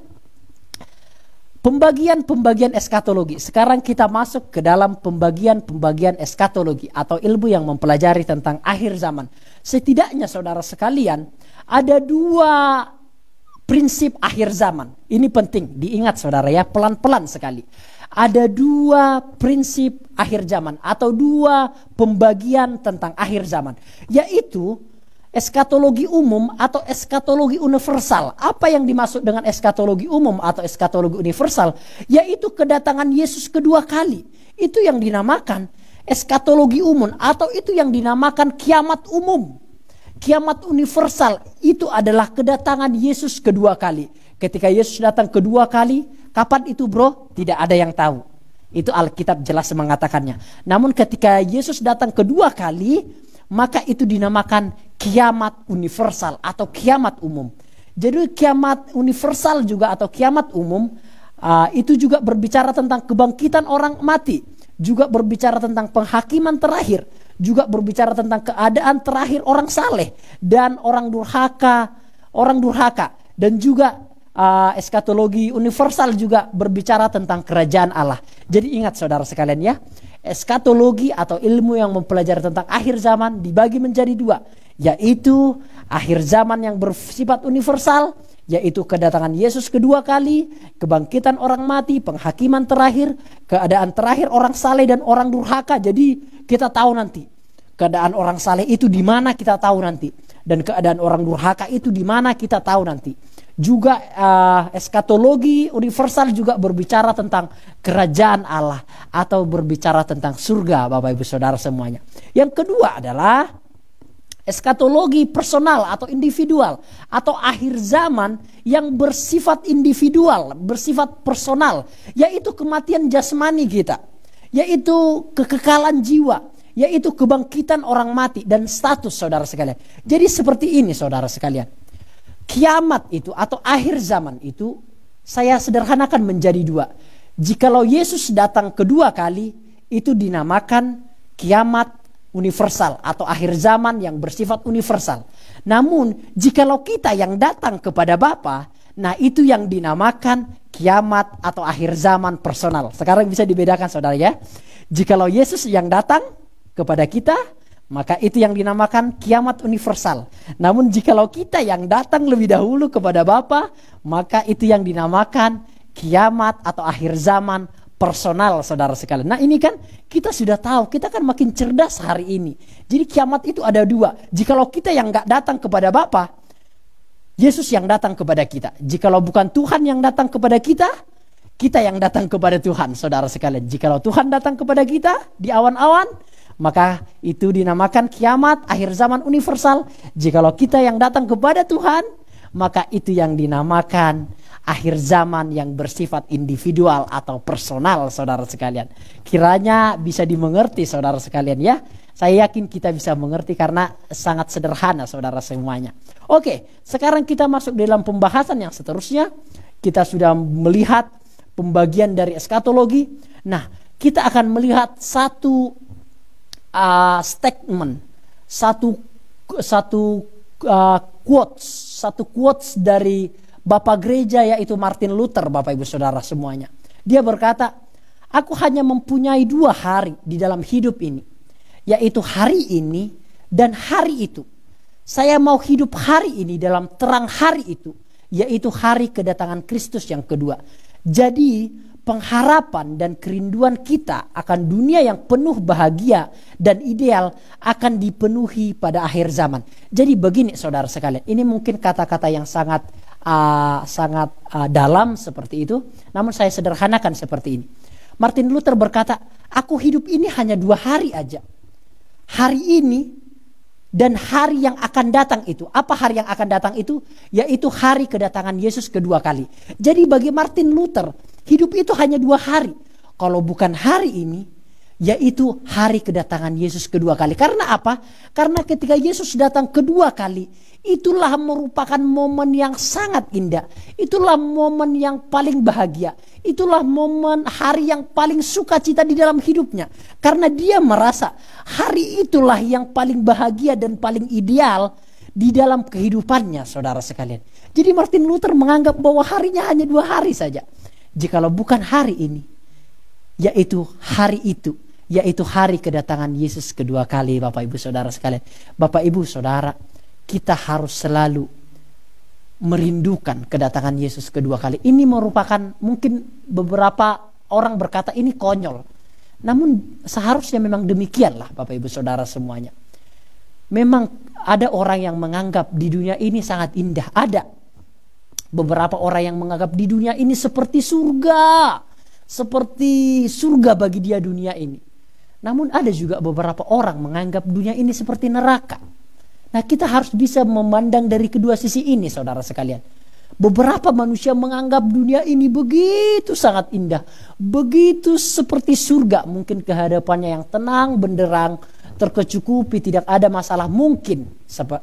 pembagian eskatologi. Sekarang kita masuk ke dalam pembagian eskatologi atau ilmu yang mempelajari tentang akhir zaman. Setidaknya saudara sekalian, ada 2 prinsip akhir zaman. Ini penting diingat saudara ya, pelan-pelan sekali. Ada 2 prinsip akhir zaman atau 2 pembagian tentang akhir zaman, yaitu eskatologi umum atau eskatologi universal. Apa yang dimaksud dengan eskatologi umum atau eskatologi universal? Yaitu kedatangan Yesus kedua kali. Itu yang dinamakan eskatologi umum atau itu yang dinamakan kiamat umum. Kiamat universal itu adalah kedatangan Yesus kedua kali. Ketika Yesus datang kedua kali, kapan itu bro? Tidak ada yang tahu. Itu Alkitab jelas mengatakannya. Namun ketika Yesus datang kedua kali, maka itu dinamakan kiamat universal atau kiamat umum. Jadi kiamat universal juga atau kiamat umum itu juga berbicara tentang kebangkitan orang mati, juga berbicara tentang penghakiman terakhir, juga berbicara tentang keadaan terakhir orang saleh dan orang durhaka, dan juga eskatologi universal juga berbicara tentang kerajaan Allah. Jadi ingat saudara sekalian ya, eskatologi atau ilmu yang mempelajari tentang akhir zaman dibagi menjadi 2, yaitu akhir zaman yang bersifat universal, yaitu kedatangan Yesus kedua kali, kebangkitan orang mati, penghakiman terakhir, keadaan terakhir orang saleh dan orang durhaka. Jadi kita tahu nanti keadaan orang saleh itu di mana, kita tahu nanti, dan keadaan orang durhaka itu di mana, kita tahu nanti. Juga eskatologi universal juga berbicara tentang kerajaan Allah atau berbicara tentang surga, Bapak Ibu Saudara semuanya. Yang kedua adalah eskatologi personal atau individual atau akhir zaman yang bersifat individual, bersifat personal, yaitu kematian jasmani kita, yaitu kekekalan jiwa, yaitu kebangkitan orang mati dan status saudara sekalian. Jadi seperti ini saudara sekalian. Kiamat itu atau akhir zaman itu saya sederhanakan menjadi 2. Jikalau Yesus datang kedua kali, itu dinamakan kiamat universal atau akhir zaman yang bersifat universal. Namun jikalau kita yang datang kepada Bapa, nah itu yang dinamakan kiamat atau akhir zaman personal. Sekarang bisa dibedakan saudara ya. Jikalau Yesus yang datang kepada kita, maka itu yang dinamakan kiamat universal. Namun jikalau kita yang datang lebih dahulu kepada Bapa, maka itu yang dinamakan kiamat atau akhir zaman personal saudara sekalian. Nah ini kan kita sudah tahu, kita kan makin cerdas hari ini. Jadi kiamat itu ada 2. Jikalau kita yang gak datang kepada Bapa, Yesus yang datang kepada kita. Jikalau bukan Tuhan yang datang kepada kita, kita yang datang kepada Tuhan saudara sekalian. Jikalau Tuhan datang kepada kita di awan-awan, maka itu dinamakan kiamat akhir zaman universal. Jikalau kita yang datang kepada Tuhan, maka itu yang dinamakan akhir zaman yang bersifat individual atau personal saudara sekalian. Kiranya bisa dimengerti saudara sekalian ya. Saya yakin kita bisa mengerti karena sangat sederhana saudara semuanya. Oke, sekarang kita masuk dalam pembahasan yang seterusnya. Kita sudah melihat pembagian dari eskatologi. Nah, kita akan melihat satu statement, satu quotes dari Bapak Gereja, yaitu Martin Luther, Bapak Ibu Saudara semuanya. Dia berkata, aku hanya mempunyai 2 hari di dalam hidup ini, yaitu hari ini dan hari itu. Saya mau hidup hari ini dalam terang hari itu, yaitu hari kedatangan Kristus yang kedua. Jadi pengharapan dan kerinduan kita akan dunia yang penuh bahagia dan ideal akan dipenuhi pada akhir zaman. Jadi begini saudara sekalian, ini mungkin kata-kata yang sangat dalam seperti itu, namun saya sederhanakan seperti ini. Martin Luther berkata, aku hidup ini hanya 2 hari aja. Hari ini dan hari yang akan datang itu. Apa hari yang akan datang itu? Yaitu hari kedatangan Yesus kedua kali. Jadi bagi Martin Luther, hidup itu hanya 2 hari. Kalau bukan hari ini, yaitu hari kedatangan Yesus kedua kali. Karena apa? Karena ketika Yesus datang kedua kali, itulah merupakan momen yang sangat indah. Itulah momen yang paling bahagia. Itulah momen hari yang paling sukacita di dalam hidupnya. Karena dia merasa hari itulah yang paling bahagia dan paling ideal di dalam kehidupannya, saudara sekalian. Jadi Martin Luther menganggap bahwa harinya hanya 2 hari saja. Jikalau bukan hari ini, yaitu hari itu, yaitu hari kedatangan Yesus kedua kali, Bapak Ibu Saudara sekalian. Bapak Ibu Saudara, kita harus selalu merindukan kedatangan Yesus kedua kali. Ini merupakan, mungkin beberapa orang berkata ini konyol. Namun seharusnya memang demikianlah Bapak Ibu Saudara semuanya. Memang ada orang yang menganggap di dunia ini sangat indah. Ada beberapa orang yang menganggap di dunia ini seperti surga. Seperti surga bagi dia dunia ini. Namun ada juga beberapa orang menganggap dunia ini seperti neraka. Nah, kita harus bisa memandang dari kedua sisi ini, saudara sekalian. Beberapa manusia menganggap dunia ini begitu sangat indah, begitu seperti surga, mungkin kehadapannya yang tenang, benderang, terkecukupi, tidak ada masalah mungkin,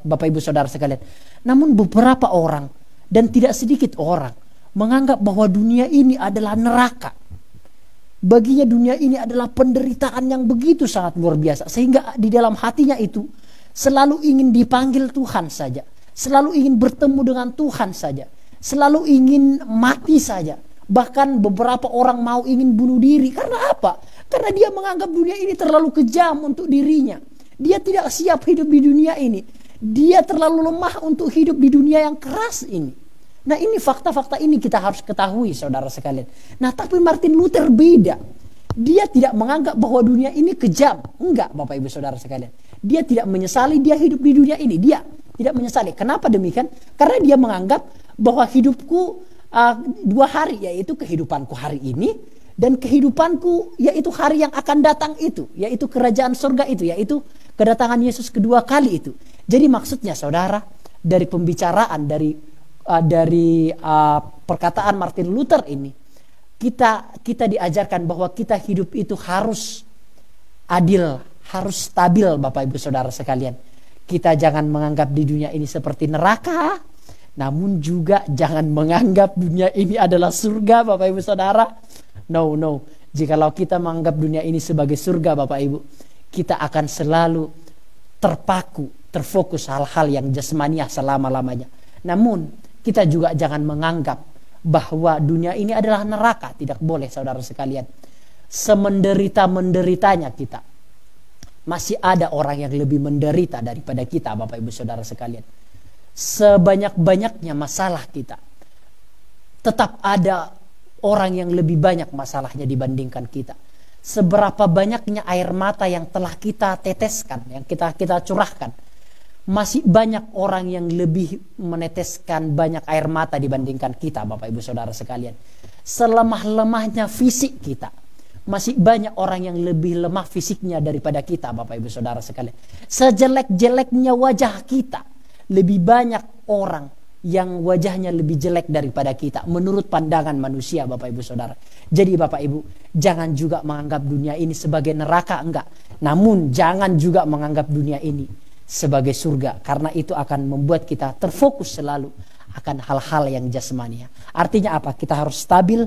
Bapak Ibu Saudara sekalian. Namun beberapa orang dan tidak sedikit orang menganggap bahwa dunia ini adalah neraka. Baginya dunia ini adalah penderitaan yang begitu sangat luar biasa, sehingga di dalam hatinya itu selalu ingin dipanggil Tuhan saja, selalu ingin bertemu dengan Tuhan saja, selalu ingin mati saja. Bahkan beberapa orang mau ingin bunuh diri. Karena apa? Karena dia menganggap dunia ini terlalu kejam untuk dirinya. Dia tidak siap hidup di dunia ini. Dia terlalu lemah untuk hidup di dunia yang keras ini. Nah, ini fakta-fakta ini kita harus ketahui, saudara sekalian. Nah, tapi Martin Luther beda. Dia tidak menganggap bahwa dunia ini kejam. Enggak, Bapak Ibu Saudara sekalian. Dia tidak menyesali dia hidup di dunia ini. Dia tidak menyesali. Kenapa demikian? Karena dia menganggap bahwa hidupku 2 hari, yaitu kehidupanku hari ini, dan kehidupanku yaitu hari yang akan datang itu, yaitu kerajaan surga itu, yaitu kedatangan Yesus kedua kali itu. Jadi maksudnya saudara, dari pembicaraan dari perkataan Martin Luther ini, kita diajarkan bahwa kita hidup itu harus adil, harus stabil, Bapak Ibu Saudara sekalian. Kita jangan menganggap di dunia ini seperti neraka, namun juga jangan menganggap dunia ini adalah surga, Bapak Ibu Saudara. No. Jikalau kita menganggap dunia ini sebagai surga, Bapak Ibu, kita akan selalu terfokus hal-hal yang jasmaniah selama-lamanya. Namun kita juga jangan menganggap bahwa dunia ini adalah neraka. Tidak boleh, saudara sekalian. Semenderita-menderitanya kita, masih ada orang yang lebih menderita daripada kita, Bapak Ibu Saudara sekalian. Sebanyak-banyaknya masalah kita, tetap ada orang yang lebih banyak masalahnya dibandingkan kita. Seberapa banyaknya air mata yang telah kita teteskan, yang kita curahkan, masih banyak orang yang lebih meneteskan banyak air mata dibandingkan kita, Bapak Ibu Saudara sekalian. Selemah-lemahnya fisik kita, masih banyak orang yang lebih lemah fisiknya daripada kita, Bapak Ibu Saudara sekalian. Sejelek-jeleknya wajah kita, lebih banyak orang yang wajahnya lebih jelek daripada kita menurut pandangan manusia, Bapak Ibu Saudara. Jadi Bapak Ibu, jangan juga menganggap dunia ini sebagai neraka, enggak. Namun jangan juga menganggap dunia ini sebagai surga, karena itu akan membuat kita terfokus selalu akan hal-hal yang jasmania. Artinya apa? Kita harus stabil,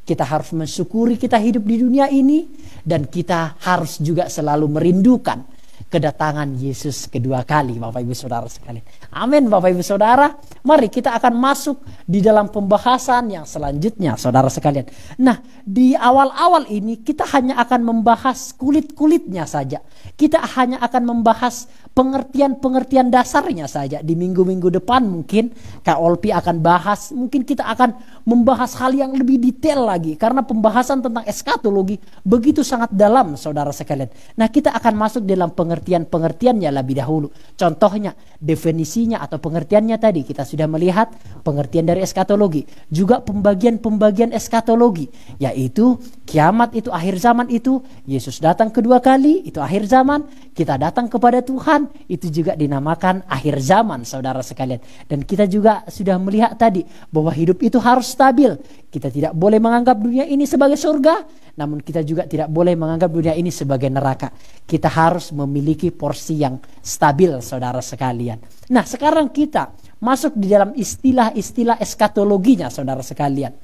kita harus mensyukuri kita hidup di dunia ini, dan kita harus juga selalu merindukan kedatangan Yesus kedua kali, Bapak Ibu Saudara sekalian. Amin, Bapak Ibu Saudara. Mari kita akan masuk di dalam pembahasan yang selanjutnya, Saudara sekalian. Nah, di awal-awal ini kita hanya akan membahas kulit-kulitnya saja. Kita hanya akan membahas pengertian-pengertian dasarnya saja. Di minggu-minggu depan mungkin Kak Olpi akan bahas, mungkin kita akan membahas hal yang lebih detail lagi. Karena pembahasan tentang eskatologi begitu sangat dalam, Saudara sekalian. Nah, kita akan masuk dalam pengertian-pengertiannya lebih dahulu. Contohnya, definisinya atau pengertiannya tadi kita sudah melihat pengertian dari eskatologi. Juga pembagian-pembagian eskatologi, yaitu kiamat itu akhir zaman itu, Yesus datang kedua kali itu akhir zaman, kita datang kepada Tuhan itu juga dinamakan akhir zaman, Saudara sekalian. Dan kita juga sudah melihat tadi bahwa hidup itu harus stabil. Kita tidak boleh menganggap dunia ini sebagai surga, namun kita juga tidak boleh menganggap dunia ini sebagai neraka. Kita harus memiliki porsi yang stabil, Saudara sekalian. Nah, sekarang kita masuk di dalam istilah-istilah eskatologinya, Saudara sekalian.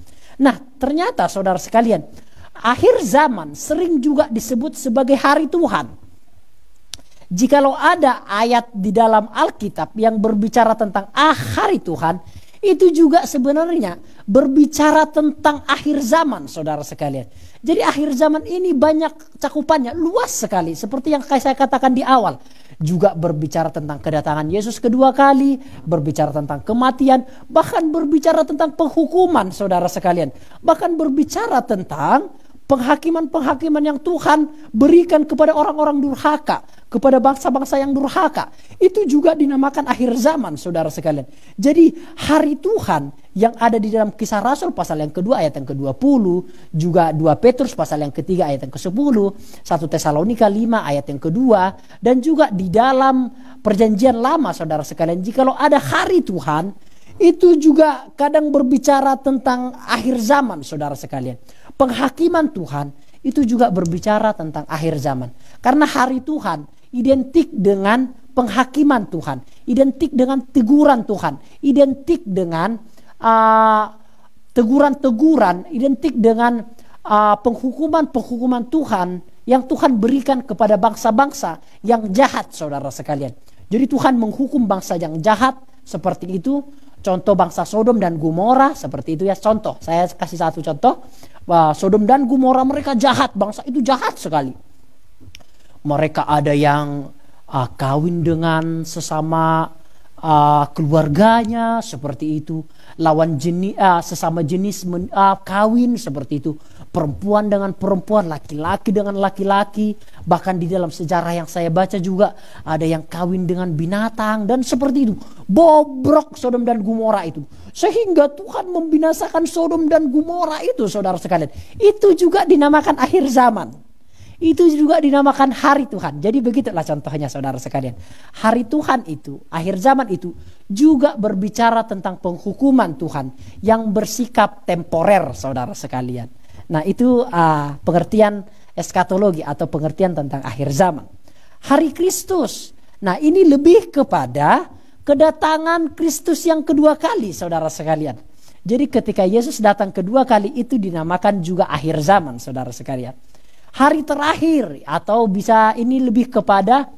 Nah, ternyata Saudara sekalian, akhir zaman sering juga disebut sebagai hari Tuhan. Jikalau ada ayat di dalam Alkitab yang berbicara tentang hari Tuhan, itu juga sebenarnya berbicara tentang akhir zaman, Saudara sekalian. Jadi akhir zaman ini banyak cakupannya, luas sekali. Seperti yang saya katakan di awal. Juga berbicara tentang kedatangan Yesus kedua kali, berbicara tentang kematian, bahkan berbicara tentang penghukuman, Saudara sekalian. Bahkan berbicara tentang penghakiman-penghakiman yang Tuhan berikan kepada orang-orang durhaka, kepada bangsa-bangsa yang durhaka. Itu juga dinamakan akhir zaman, Saudara sekalian. Jadi hari Tuhan yang ada di dalam Kisah Rasul pasal yang kedua ayat yang ke-20, juga 2 Petrus pasal yang ketiga ayat yang ke-10, 1 Tesalonika 5 ayat yang kedua, dan juga di dalam Perjanjian Lama, Saudara sekalian. Jikalau ada hari Tuhan, itu juga kadang berbicara tentang akhir zaman, Saudara sekalian. Penghakiman Tuhan itu juga berbicara tentang akhir zaman. Karena hari Tuhan identik dengan penghakiman Tuhan, identik dengan teguran Tuhan, identik dengan teguran-teguran, identik dengan penghukuman-penghukuman Tuhan yang Tuhan berikan kepada bangsa-bangsa yang jahat, Saudara sekalian. Jadi Tuhan menghukum bangsa yang jahat seperti itu. Contoh bangsa Sodom dan Gomora seperti itu ya. Contoh, saya kasih satu contoh. Sodom dan Gomora mereka jahat, bangsa itu jahat sekali. Mereka ada yang kawin dengan sesama keluarganya seperti itu, lawan jenis sesama jenis kawin seperti itu, perempuan dengan perempuan, laki-laki dengan laki-laki. Bahkan di dalam sejarah yang saya baca juga ada yang kawin dengan binatang dan seperti itu. Bobrok Sodom dan Gomora itu, sehingga Tuhan membinasakan Sodom dan Gomora itu, Saudara sekalian. Itu juga dinamakan akhir zaman. Itu juga dinamakan hari Tuhan. Jadi begitulah contohnya, Saudara sekalian. Hari Tuhan itu, akhir zaman itu juga berbicara tentang penghukuman Tuhan yang bersikap temporer, Saudara sekalian. Nah, itu pengertian eskatologi atau pengertian tentang akhir zaman. Hari Kristus. Nah, ini lebih kepada kedatangan Kristus yang kedua kali, Saudara sekalian. Jadi ketika Yesus datang kedua kali itu dinamakan juga akhir zaman, Saudara sekalian. Hari terakhir atau bisa ini lebih kepada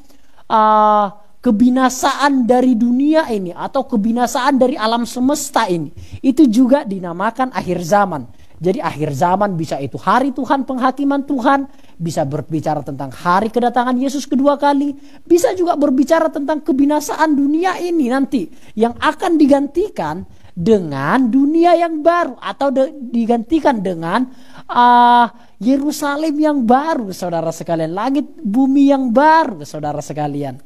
kebinasaan dari dunia ini atau kebinasaan dari alam semesta ini. Itu juga dinamakan akhir zaman. Jadi akhir zaman bisa itu hari Tuhan, penghakiman Tuhan, bisa berbicara tentang hari kedatangan Yesus kedua kali, bisa juga berbicara tentang kebinasaan dunia ini nanti yang akan digantikan dengan dunia yang baru atau digantikan dengan Yerusalem yang baru, Saudara sekalian, langit bumi yang baru, Saudara sekalian.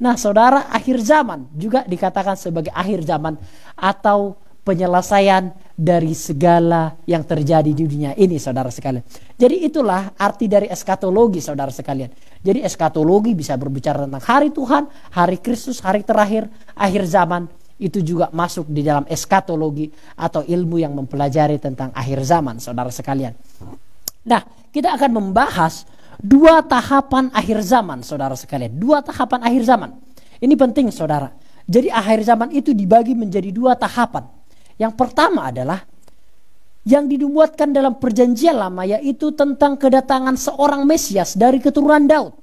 Nah, Saudara, akhir zaman juga dikatakan sebagai akhir zaman atau penyelesaian dari segala yang terjadi di dunia ini, Saudara sekalian. Jadi itulah arti dari eskatologi, Saudara sekalian. Jadi eskatologi bisa berbicara tentang hari Tuhan, hari Kristus, hari terakhir, akhir zaman. Itu juga masuk di dalam eskatologi atau ilmu yang mempelajari tentang akhir zaman, Saudara sekalian. Nah, kita akan membahas 2 tahapan akhir zaman, Saudara sekalian. 2 tahapan akhir zaman. Ini penting, Saudara. Jadi akhir zaman itu dibagi menjadi 2 tahapan. Yang pertama adalah yang dinubuatkan dalam Perjanjian Lama, yaitu tentang kedatangan seorang Mesias dari keturunan Daud.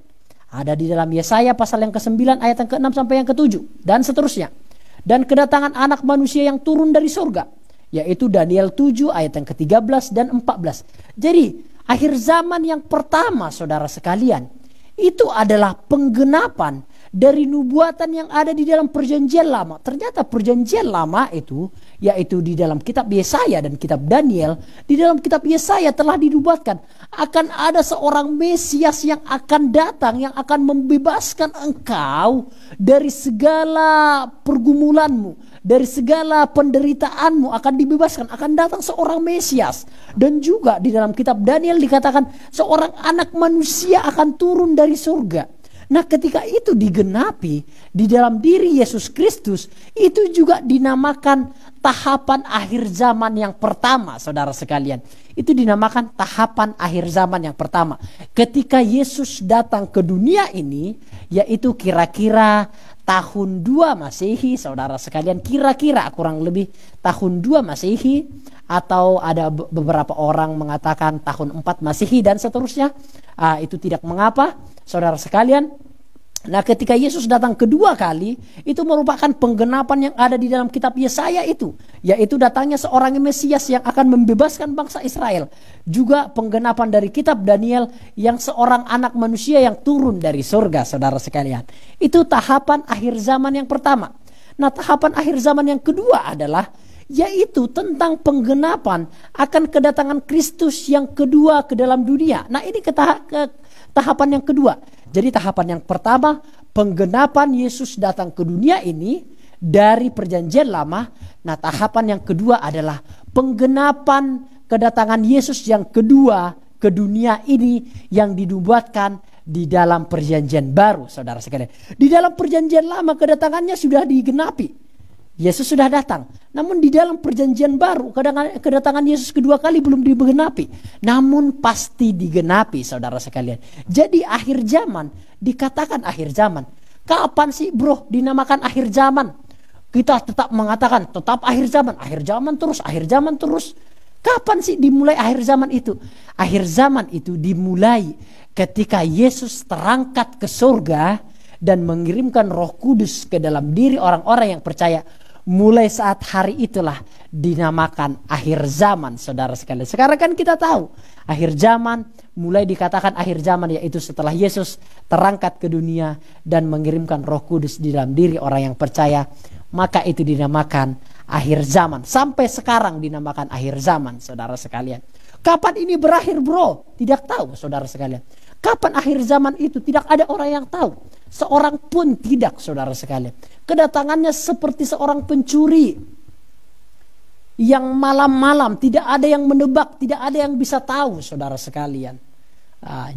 Ada di dalam Yesaya pasal yang ke-9 ayat yang ke-6 sampai yang ke-7 dan seterusnya. Dan kedatangan anak manusia yang turun dari surga, yaitu Daniel 7 ayat yang ke-13 dan 14. Jadi akhir zaman yang pertama, saudara sekalian, itu adalah penggenapan dari nubuatan yang ada di dalam perjanjian lama. Ternyata perjanjian lama itu, yaitu di dalam kitab Yesaya dan kitab Daniel, di dalam kitab Yesaya telah dinubuatkan akan ada seorang Mesias yang akan datang, yang akan membebaskan engkau dari segala pergumulanmu, dari segala penderitaanmu, akan dibebaskan. Akan datang seorang Mesias. Dan juga di dalam kitab Daniel dikatakan seorang anak manusia akan turun dari surga. Nah, ketika itu digenapi di dalam diri Yesus Kristus, itu juga dinamakan tahapan akhir zaman yang pertama, saudara sekalian. Itu dinamakan tahapan akhir zaman yang pertama. Ketika Yesus datang ke dunia ini, yaitu kira-kira tahun 2 Masehi, saudara sekalian, kira-kira kurang lebih tahun 2 Masehi, atau ada beberapa orang mengatakan tahun 4 Masehi dan seterusnya. Itu tidak mengapa, saudara sekalian. Nah, ketika Yesus datang kedua kali, itu merupakan penggenapan yang ada di dalam kitab Yesaya itu, yaitu datangnya seorang Mesias yang akan membebaskan bangsa Israel. Juga penggenapan dari kitab Daniel yang seorang anak manusia yang turun dari surga, saudara sekalian. Itu tahapan akhir zaman yang pertama. Nah, tahapan akhir zaman yang kedua adalah yaitu tentang penggenapan akan kedatangan Kristus yang kedua ke dalam dunia. Nah, ini tahapan yang kedua. Jadi tahapan yang pertama, penggenapan Yesus datang ke dunia ini dari perjanjian lama. Nah, tahapan yang kedua adalah penggenapan kedatangan Yesus yang kedua ke dunia ini yang dinubuatkan di dalam perjanjian baru, saudara sekalian. Di dalam perjanjian lama kedatangannya sudah digenapi. Yesus sudah datang. Namun di dalam perjanjian baru kedatangan Yesus kedua kali belum digenapi. Namun pasti digenapi, saudara sekalian. Jadi akhir zaman dikatakan akhir zaman. Kapan sih bro dinamakan akhir zaman? Kita tetap mengatakan tetap akhir zaman. Akhir zaman terus, akhir zaman terus. Kapan sih dimulai akhir zaman itu? Akhir zaman itu dimulai ketika Yesus terangkat ke surga dan mengirimkan Roh Kudus ke dalam diri orang-orang yang percaya. Mulai saat hari itulah dinamakan akhir zaman, saudara sekalian. Sekarang kan kita tahu akhir zaman, mulai dikatakan akhir zaman yaitu setelah Yesus terangkat ke dunia dan mengirimkan Roh Kudus di dalam diri orang yang percaya. Maka itu dinamakan akhir zaman. Sampai sekarang dinamakan akhir zaman, saudara sekalian. Kapan ini berakhir bro? Tidak tahu, saudara sekalian. Kapan akhir zaman itu? Tidak ada orang yang tahu. Seorang pun tidak, saudara sekalian. Kedatangannya seperti seorang pencuri yang malam-malam, tidak ada yang menebak, tidak ada yang bisa tahu, saudara sekalian.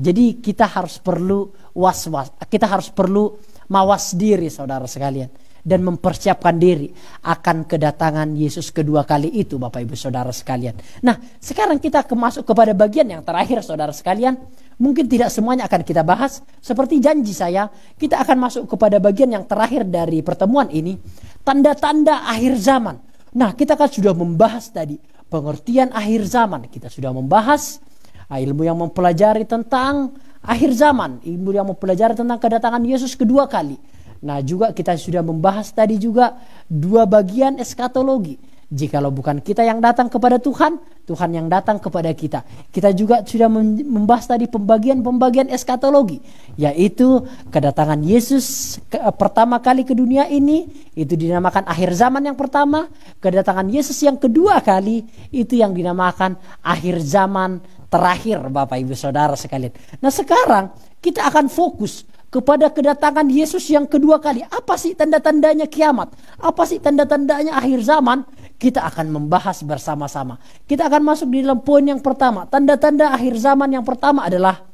Jadi kita harus perlu was-was, kita harus perlu mawas diri, saudara sekalian, dan mempersiapkan diri akan kedatangan Yesus kedua kali itu, Bapak Ibu Saudara sekalian. Nah, sekarang kita masuk kepada bagian yang terakhir, saudara sekalian. Mungkin tidak semuanya akan kita bahas. Seperti janji saya, kita akan masuk kepada bagian yang terakhir dari pertemuan ini, tanda-tanda akhir zaman. Nah, kita kan sudah membahas tadi pengertian akhir zaman. Kita sudah membahas ilmu yang mempelajari tentang akhir zaman, ilmu yang mempelajari tentang kedatangan Yesus kedua kali. Nah, juga kita sudah membahas tadi juga dua bagian eskatologi. Jikalau bukan kita yang datang kepada Tuhan, Tuhan yang datang kepada kita. Kita juga sudah membahas tadi pembagian-pembagian eskatologi, yaitu kedatangan Yesus pertama kali ke dunia ini, itu dinamakan akhir zaman yang pertama. Kedatangan Yesus yang kedua kali, itu yang dinamakan akhir zaman terakhir, Bapak Ibu Saudara sekalian. Nah, sekarang kita akan fokus kepada kedatangan Yesus yang kedua kali. Apa sih tanda-tandanya kiamat? Apa sih tanda-tandanya akhir zaman? Kita akan membahas bersama-sama. Kita akan masuk di dalam poin yang pertama. Tanda-tanda akhir zaman yang pertama adalah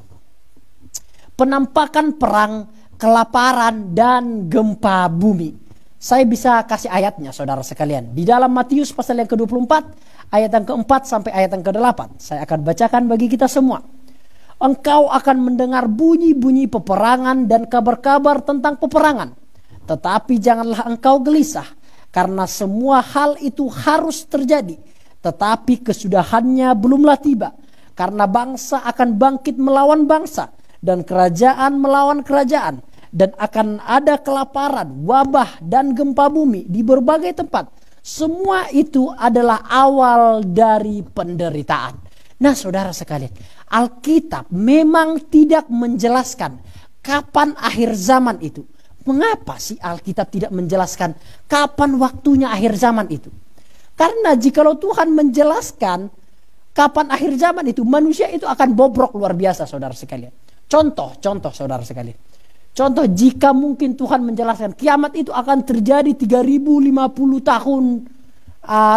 penampakan perang, kelaparan, dan gempa bumi. Saya bisa kasih ayatnya, saudara sekalian. Di dalam Matius pasal yang ke-24, ayat yang ke-4 sampai ayat yang ke-8. Saya akan bacakan bagi kita semua. Engkau akan mendengar bunyi-bunyi peperangan dan kabar-kabar tentang peperangan. Tetapi janganlah engkau gelisah, karena semua hal itu harus terjadi. Tetapi kesudahannya belumlah tiba, karena bangsa akan bangkit melawan bangsa, dan kerajaan melawan kerajaan, dan akan ada kelaparan, wabah, dan gempa bumi di berbagai tempat. Semua itu adalah awal dari penderitaan. Nah, saudara sekalian, Alkitab memang tidak menjelaskan kapan akhir zaman itu. Mengapa sih Alkitab tidak menjelaskan kapan waktunya akhir zaman itu? Karena jikalau Tuhan menjelaskan kapan akhir zaman itu, manusia itu akan bobrok luar biasa, saudara sekalian. Contoh saudara sekalian. Contoh, jika mungkin Tuhan menjelaskan kiamat itu akan terjadi 3050 tahun,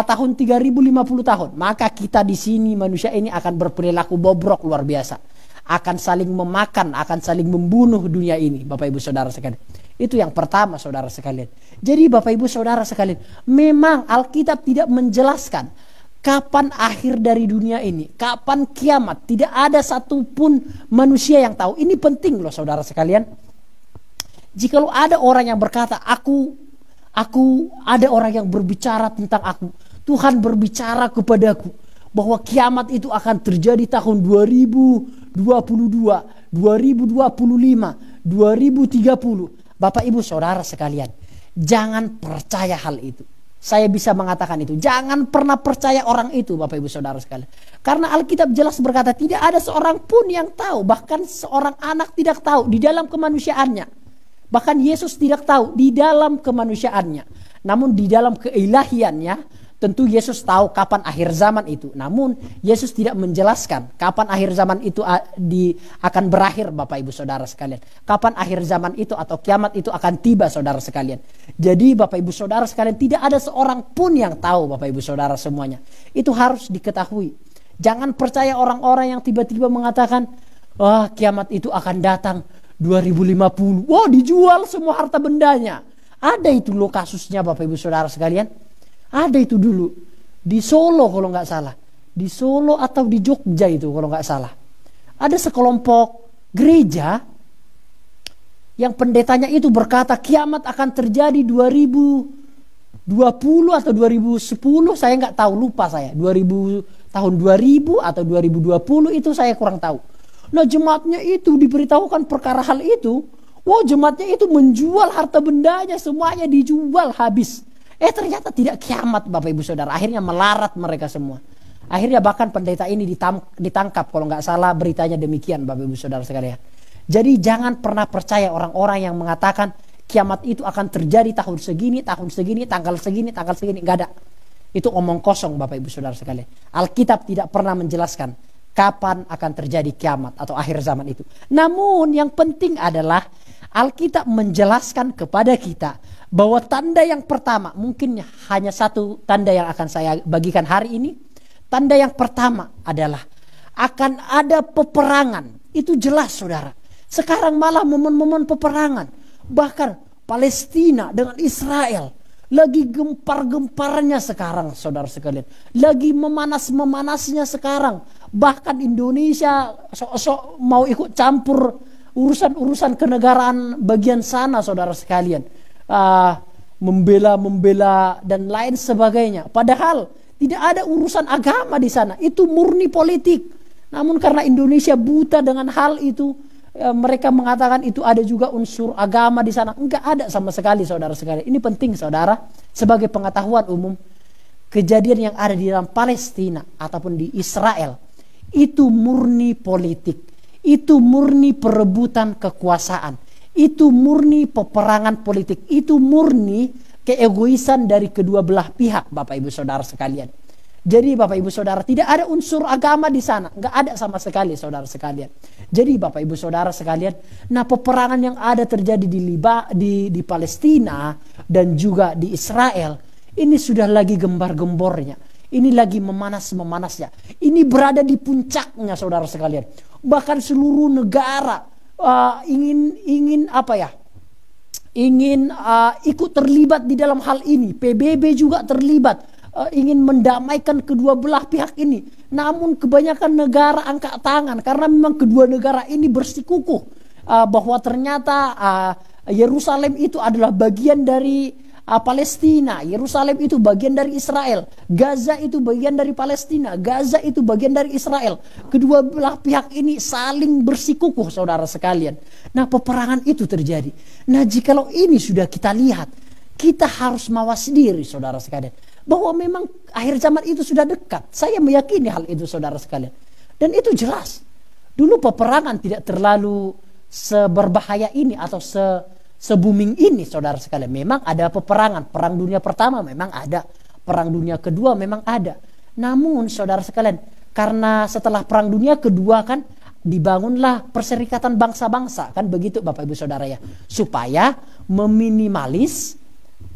tahun 3050 tahun, maka kita di sini manusia ini akan berperilaku bobrok luar biasa. Akan saling memakan, akan saling membunuh dunia ini, Bapak Ibu Saudara sekalian. Itu yang pertama, saudara sekalian. Jadi Bapak Ibu Saudara sekalian, memang Alkitab tidak menjelaskan kapan akhir dari dunia ini, kapan kiamat. Tidak ada satupun manusia yang tahu. Ini penting loh, saudara sekalian. Jikalau ada orang yang berkata, aku ada orang yang berbicara tentang aku, Tuhan berbicara kepadaku bahwa kiamat itu akan terjadi tahun 2022, 2025, 2030. Bapak Ibu Saudara sekalian, jangan percaya hal itu. Saya bisa mengatakan itu. Jangan pernah percaya orang itu, Bapak Ibu Saudara sekalian. Karena Alkitab jelas berkata tidak ada seorang pun yang tahu. Bahkan seorang anak tidak tahu di dalam kemanusiaannya. Bahkan Yesus tidak tahu di dalam kemanusiaannya. Namun di dalam keilahiannya, tentu Yesus tahu kapan akhir zaman itu. Namun Yesus tidak menjelaskan kapan akhir zaman itu akan berakhir, Bapak Ibu Saudara sekalian. Kapan akhir zaman itu atau kiamat itu akan tiba, saudara sekalian. Jadi Bapak Ibu Saudara sekalian, tidak ada seorang pun yang tahu, Bapak Ibu Saudara semuanya. Itu harus diketahui. Jangan percaya orang-orang yang tiba-tiba mengatakan, wah, kiamat itu akan datang 2050. Wah, dijual semua harta bendanya. Ada itu loh kasusnya, Bapak Ibu Saudara sekalian. Ada itu dulu di Solo kalau nggak salah, di Solo atau di Jogja itu kalau nggak salah. Ada sekelompok gereja yang pendetanya itu berkata kiamat akan terjadi 2020 atau 2010, saya nggak tahu, lupa saya. Tahun 2000 atau 2020 itu saya kurang tahu. Nah, jemaatnya itu diberitahukan perkara hal itu. Wow, jemaatnya itu menjual harta bendanya, semuanya dijual habis. Ternyata tidak kiamat, Bapak Ibu Saudara. Akhirnya melarat mereka semua. Akhirnya bahkan pendeta ini ditangkap, kalau nggak salah beritanya demikian, Bapak Ibu Saudara sekalian. Jadi jangan pernah percaya orang-orang yang mengatakan kiamat itu akan terjadi tahun segini, tanggal segini. Nggak ada. Itu omong kosong, Bapak Ibu Saudara sekalian. Alkitab tidak pernah menjelaskan kapan akan terjadi kiamat atau akhir zaman itu. Namun yang penting adalah Alkitab menjelaskan kepada kita bahwa tanda yang pertama, mungkin hanya satu tanda yang akan saya bagikan hari ini. Tanda yang pertama adalah akan ada peperangan. Itu jelas, saudara. Sekarang malah momen-momen peperangan. Bahkan Palestina dengan Israel lagi gempar-gemparnya sekarang, saudara sekalian. Lagi memanas-memanasnya sekarang. Bahkan Indonesia sok mau ikut campur urusan-urusan kenegaraan bagian sana, saudara sekalian. Membela dan lain sebagainya. Padahal tidak ada urusan agama di sana. Itu murni politik. Namun karena Indonesia buta dengan hal itu, mereka mengatakan itu ada juga unsur agama di sana. Enggak ada sama sekali, saudara sekalian. Ini penting, saudara, sebagai pengetahuan umum. Kejadian yang ada di dalam Palestina ataupun di Israel itu murni politik. Itu murni perebutan kekuasaan. Itu murni peperangan politik. Itu murni keegoisan dari kedua belah pihak, Bapak Ibu Saudara sekalian. Jadi Bapak Ibu Saudara, tidak ada unsur agama di sana. Enggak ada sama sekali, saudara sekalian. Jadi Bapak Ibu Saudara sekalian, nah peperangan yang ada terjadi di Palestina dan juga di Israel, ini sudah lagi gembar-gembornya. Ini lagi memanas-memanasnya. Ini berada di puncaknya, saudara sekalian. Bahkan seluruh negara ingin ikut terlibat di dalam hal ini. PBB juga terlibat, ingin mendamaikan kedua belah pihak ini. Namun kebanyakan negara angkat tangan karena memang kedua negara ini bersikukuh bahwa ternyata Yerusalem itu adalah bagian dari Palestina, Yerusalem itu bagian dari Israel, Gaza itu bagian dari Palestina, Gaza itu bagian dari Israel. Kedua belah pihak ini saling bersikukuh, saudara sekalian. Nah, peperangan itu terjadi. Nah, jikalau ini sudah kita lihat, kita harus mawas diri, saudara sekalian, bahwa memang akhir zaman itu sudah dekat. Saya meyakini hal itu, saudara sekalian. Dan itu jelas. Dulu peperangan tidak terlalu seberbahaya ini atau se-booming ini, saudara sekalian. Memang ada peperangan. Perang Dunia Pertama memang ada. Perang Dunia Kedua memang ada. Namun, saudara sekalian, karena setelah Perang Dunia Kedua kan dibangunlah Perserikatan Bangsa-Bangsa. Kan begitu Bapak Ibu Saudara ya. Supaya meminimalis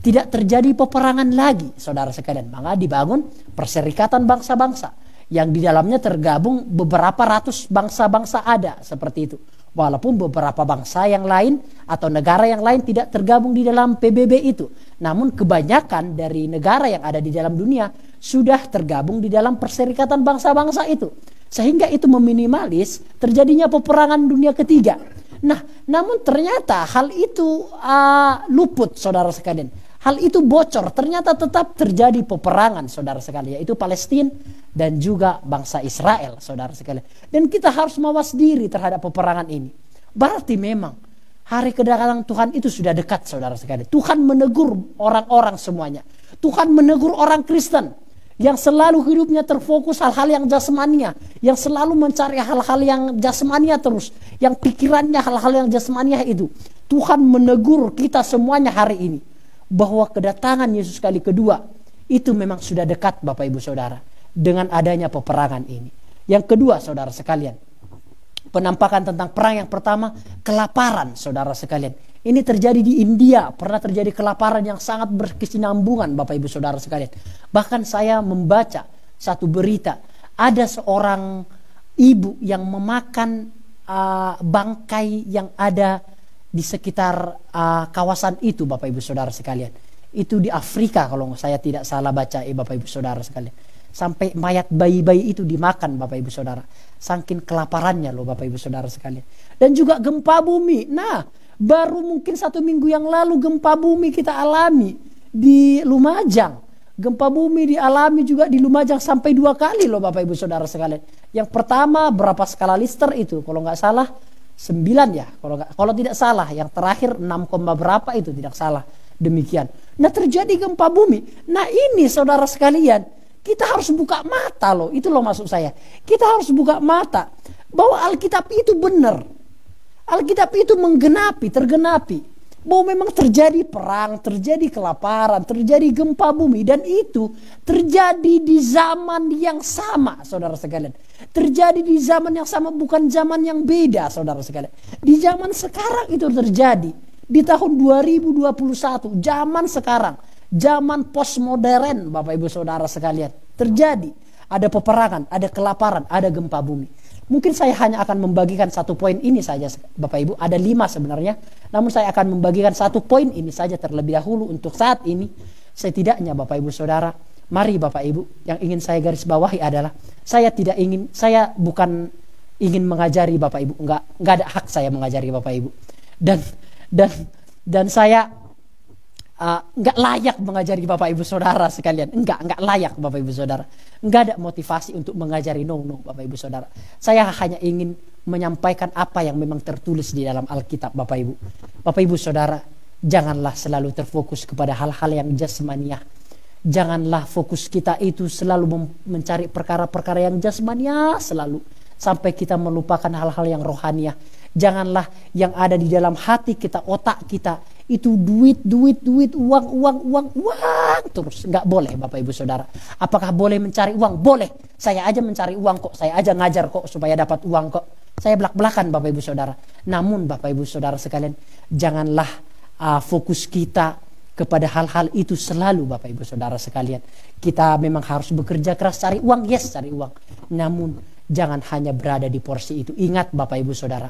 tidak terjadi peperangan lagi, saudara sekalian. Maka dibangun Perserikatan Bangsa-Bangsa yang di dalamnya tergabung beberapa ratus bangsa-bangsa ada seperti itu. Walaupun beberapa bangsa yang lain atau negara yang lain tidak tergabung di dalam PBB itu. Namun kebanyakan dari negara yang ada di dalam dunia sudah tergabung di dalam Perserikatan Bangsa-Bangsa itu. Sehingga itu meminimalis terjadinya peperangan dunia ketiga. Nah, namun ternyata hal itu luput, saudara sekalian. Hal itu bocor, ternyata tetap terjadi peperangan, saudara sekalian, yaitu Palestina dan juga bangsa Israel, saudara sekalian. Dan kita harus mawas diri terhadap peperangan ini. Berarti memang hari kedatangan Tuhan itu sudah dekat, saudara sekalian. Tuhan menegur orang-orang semuanya. Tuhan menegur orang Kristen yang selalu hidupnya terfokus hal-hal yang jasmania, yang selalu mencari hal-hal yang jasmania terus, yang pikirannya hal-hal yang jasmania itu. Tuhan menegur kita semuanya hari ini bahwa kedatangan Yesus kali kedua itu memang sudah dekat, Bapak Ibu Saudara, dengan adanya peperangan ini. Yang kedua, saudara sekalian, penampakan tentang perang yang pertama, kelaparan, saudara sekalian. Ini terjadi di India, pernah terjadi kelaparan yang sangat berkesinambungan, Bapak Ibu Saudara sekalian. Bahkan saya membaca satu berita, ada seorang ibu yang memakan bangkai yang ada di sekitar kawasan itu, Bapak Ibu Saudara sekalian. Itu di Afrika kalau saya tidak salah baca, Bapak Ibu Saudara sekalian. Sampai mayat bayi-bayi itu dimakan, Bapak Ibu Saudara. Saking kelaparannya loh, Bapak Ibu Saudara sekalian. Dan juga gempa bumi. Nah, baru mungkin 1 minggu yang lalu gempa bumi kita alami di Lumajang. Gempa bumi dialami juga di Lumajang sampai 2 kali loh, Bapak Ibu Saudara sekalian. Yang pertama berapa skala Richter itu? Kalau nggak salah 9 ya, kalau tidak salah, yang terakhir 6, berapa itu tidak salah, demikian. Nah, terjadi gempa bumi. Nah, ini saudara sekalian, kita harus buka mata loh, itu loh maksud saya. Kita harus buka mata bahwa Alkitab itu benar. Alkitab itu tergenapi. Bahwa memang terjadi perang, terjadi kelaparan, terjadi gempa bumi. Dan itu terjadi di zaman yang sama, saudara sekalian. Terjadi di zaman yang sama, bukan zaman yang beda, saudara sekalian. Di zaman sekarang itu terjadi. Di tahun 2021, zaman sekarang. Zaman postmodern, Bapak Ibu Saudara sekalian. Terjadi. Ada peperangan, ada kelaparan, ada gempa bumi. Mungkin saya hanya akan membagikan 1 poin ini saja, Bapak Ibu. Ada 5 sebenarnya. Namun saya akan membagikan 1 poin ini saja terlebih dahulu untuk saat ini. Setidaknya Bapak Ibu Saudara, mari Bapak Ibu, yang ingin saya garis bawahi adalah saya bukan ingin mengajari Bapak Ibu. Enggak ada hak saya mengajari Bapak Ibu. Dan saya enggak layak mengajari Bapak Ibu Saudara sekalian. Enggak layak Bapak Ibu Saudara. Enggak ada motivasi untuk mengajari, no Bapak Ibu Saudara. Saya hanya ingin menyampaikan apa yang memang tertulis di dalam Alkitab, Bapak Ibu. Bapak Ibu Saudara, janganlah selalu terfokus kepada hal-hal yang jasmaniah. Janganlah fokus kita itu selalu mencari perkara-perkara yang jasmaniah selalu, sampai kita melupakan hal-hal yang rohaniah. Janganlah yang ada di dalam hati kita, otak kita itu duit, uang terus. Nggak boleh Bapak Ibu Saudara. Apakah boleh mencari uang? Boleh. Saya aja mencari uang kok. Saya aja ngajar kok supaya dapat uang kok. Saya belak-belakan Bapak Ibu Saudara. Namun Bapak Ibu Saudara sekalian, janganlah fokus kita kepada hal-hal itu selalu, Bapak Ibu Saudara sekalian. Kita memang harus bekerja keras cari uang, yes cari uang. Namun jangan hanya berada di porsi itu. Ingat Bapak Ibu Saudara,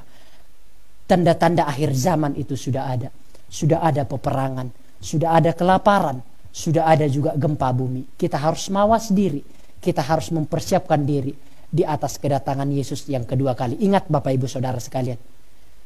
tanda-tanda akhir zaman itu sudah ada. Sudah ada peperangan, sudah ada kelaparan, sudah ada juga gempa bumi. Kita harus mawas diri, kita harus mempersiapkan diri di atas kedatangan Yesus yang kedua kali. Ingat Bapak Ibu Saudara sekalian,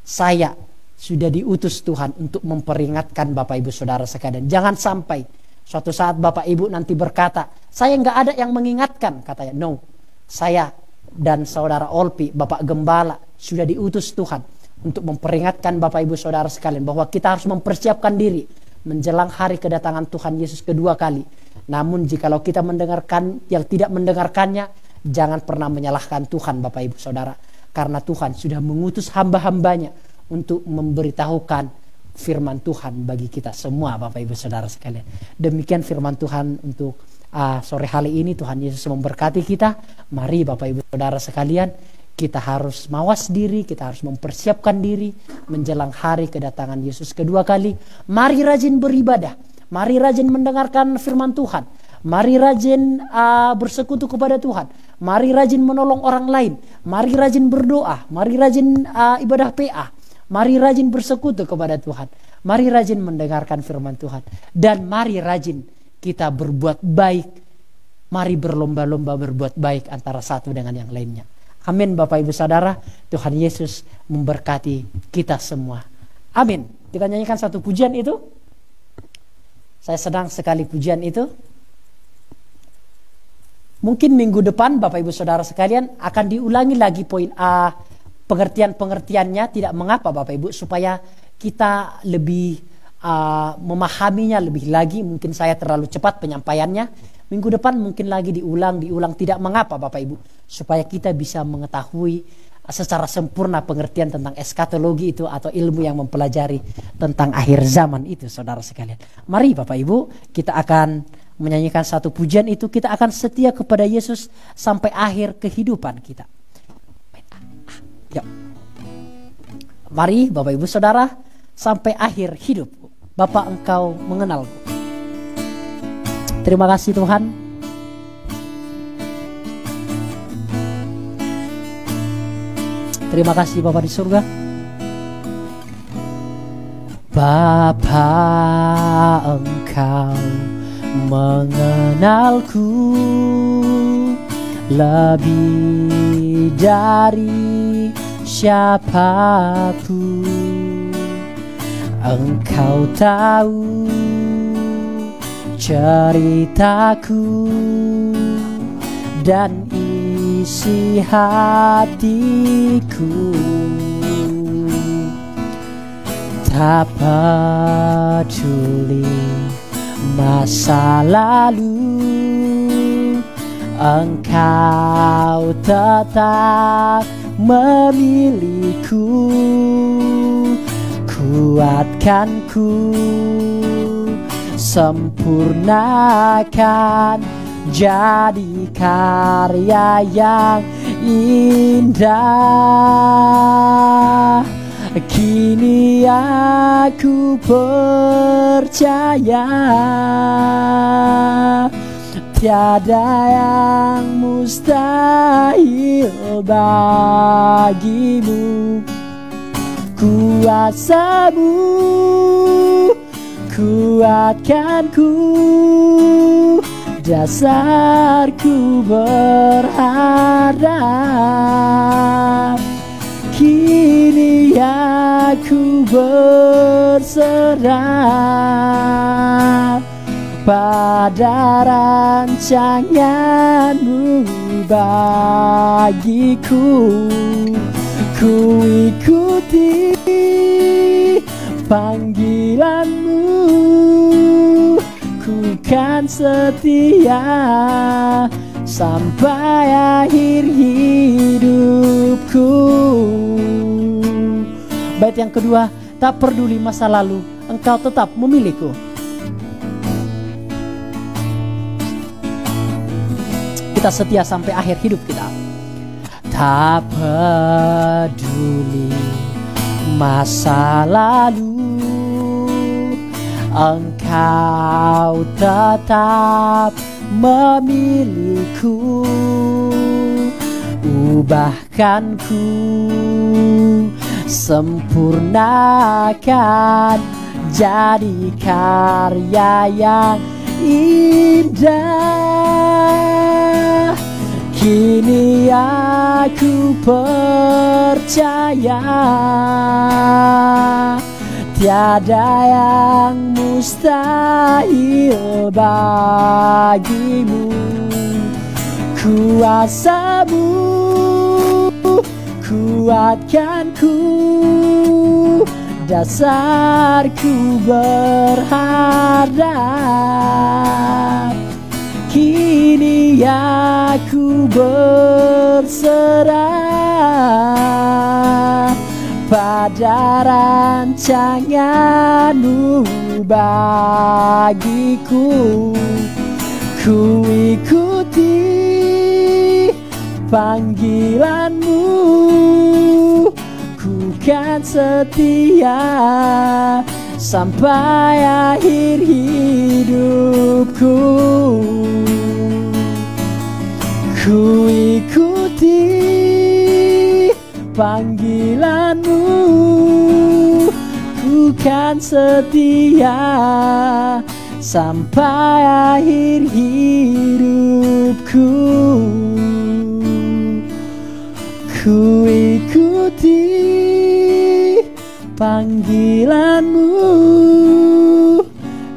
saya sudah diutus Tuhan untuk memperingatkan Bapak Ibu Saudara sekalian. Jangan sampai suatu saat Bapak Ibu nanti berkata, saya nggak ada yang mengingatkan, katanya. No, saya dan Saudara Olpi, Bapak Gembala, sudah diutus Tuhan untuk memperingatkan Bapak Ibu Saudara sekalian bahwa kita harus mempersiapkan diri menjelang hari kedatangan Tuhan Yesus kedua kali. Namun jikalau kita mendengarkan yang tidak mendengarkannya, jangan pernah menyalahkan Tuhan Bapak Ibu Saudara. Karena Tuhan sudah mengutus hamba-hambanya untuk memberitahukan firman Tuhan bagi kita semua Bapak Ibu Saudara sekalian. Demikian firman Tuhan untuk sore hari ini. Tuhan Yesus memberkati kita. Mari Bapak Ibu Saudara sekalian, kita harus mawas diri, kita harus mempersiapkan diri menjelang hari kedatangan Yesus kedua kali. Mari rajin beribadah, mari rajin mendengarkan firman Tuhan, mari rajin bersekutu kepada Tuhan, mari rajin menolong orang lain, mari rajin berdoa, mari rajin ibadah PA, mari rajin bersekutu kepada Tuhan, mari rajin mendengarkan firman Tuhan, dan mari rajin kita berbuat baik. Mari berlomba-lomba berbuat baik antara satu dengan yang lainnya. Amin Bapak Ibu Saudara. Tuhan Yesus memberkati kita semua. Amin. Kita nyanyikan satu pujian itu. Saya senang sekali pujian itu. Mungkin minggu depan Bapak Ibu Saudara sekalian akan diulangi lagi poin A, pengertian-pengertiannya, tidak mengapa Bapak Ibu, supaya kita lebih memahaminya lebih lagi. Mungkin saya terlalu cepat penyampaiannya. Minggu depan mungkin lagi diulang, tidak mengapa Bapak Ibu, supaya kita bisa mengetahui secara sempurna pengertian tentang eskatologi itu, atau ilmu yang mempelajari tentang akhir zaman itu, saudara sekalian. Mari Bapak Ibu, kita akan menyanyikan satu pujian itu. Kita akan setia kepada Yesus sampai akhir kehidupan kita. Yuk. Mari Bapak Ibu Saudara, sampai akhir hidupku Bapak Engkau mengenalku. Terima kasih Tuhan. Terima kasih Bapa di surga. Bapa, Engkau mengenalku lebih dari siapapun. Engkau tahu ceritaku dan isi hatiku. Tak peduli masa lalu, Engkau tetap memilihku. Kuatkanku, sempurnakan, jadi karya yang indah. Kini aku percaya tiada yang mustahil bagimu. Kuasamu kuatkanku, dasarku berharap. Kini aku berserah pada rancanganmu bagiku. Ku ikuti panggilanmu, ku kan setia sampai akhir hidupku. Bait yang kedua, tak peduli masa lalu, Engkau tetap memilihku. Kita setia sampai akhir hidup kita. Tak peduli masa lalu, Engkau tetap memilihku. Ubahkanku, sempurnakan, jadi karya yang indah. Kini aku percaya tiada yang mustahil bagimu. Kuasa-Mu kuatkanku, dasarku berharap. Kini aku berserah pada rancangan-Mu bagiku. Ku ikuti panggilan-Mu, ku kan setia sampai akhir hidupku. Ku ikuti panggilan-Mu, ku kan setia sampai akhir hidupku. Ku ikuti panggilan-Mu,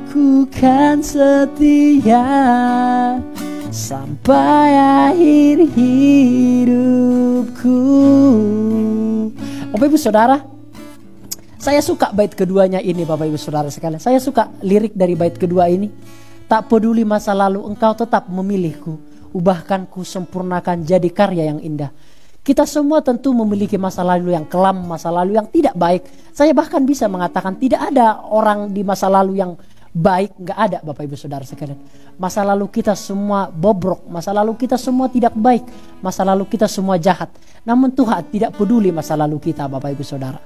ku kan setia sampai akhir hidupku. Bapak Ibu Saudara, saya suka bait keduanya ini Bapak Ibu Saudara sekalian. Saya suka lirik dari bait kedua ini. Tak peduli masa lalu, Engkau tetap memilihku. Ubahkanku, sempurnakan jadi karya yang indah. Kita semua tentu memiliki masa lalu yang kelam, masa lalu yang tidak baik. Saya bahkan bisa mengatakan tidak ada orang di masa lalu yang baik, nggak ada Bapak Ibu Saudara sekalian. Masa lalu kita semua bobrok, masa lalu kita semua tidak baik, masa lalu kita semua jahat. Namun Tuhan tidak peduli masa lalu kita Bapak Ibu Saudara.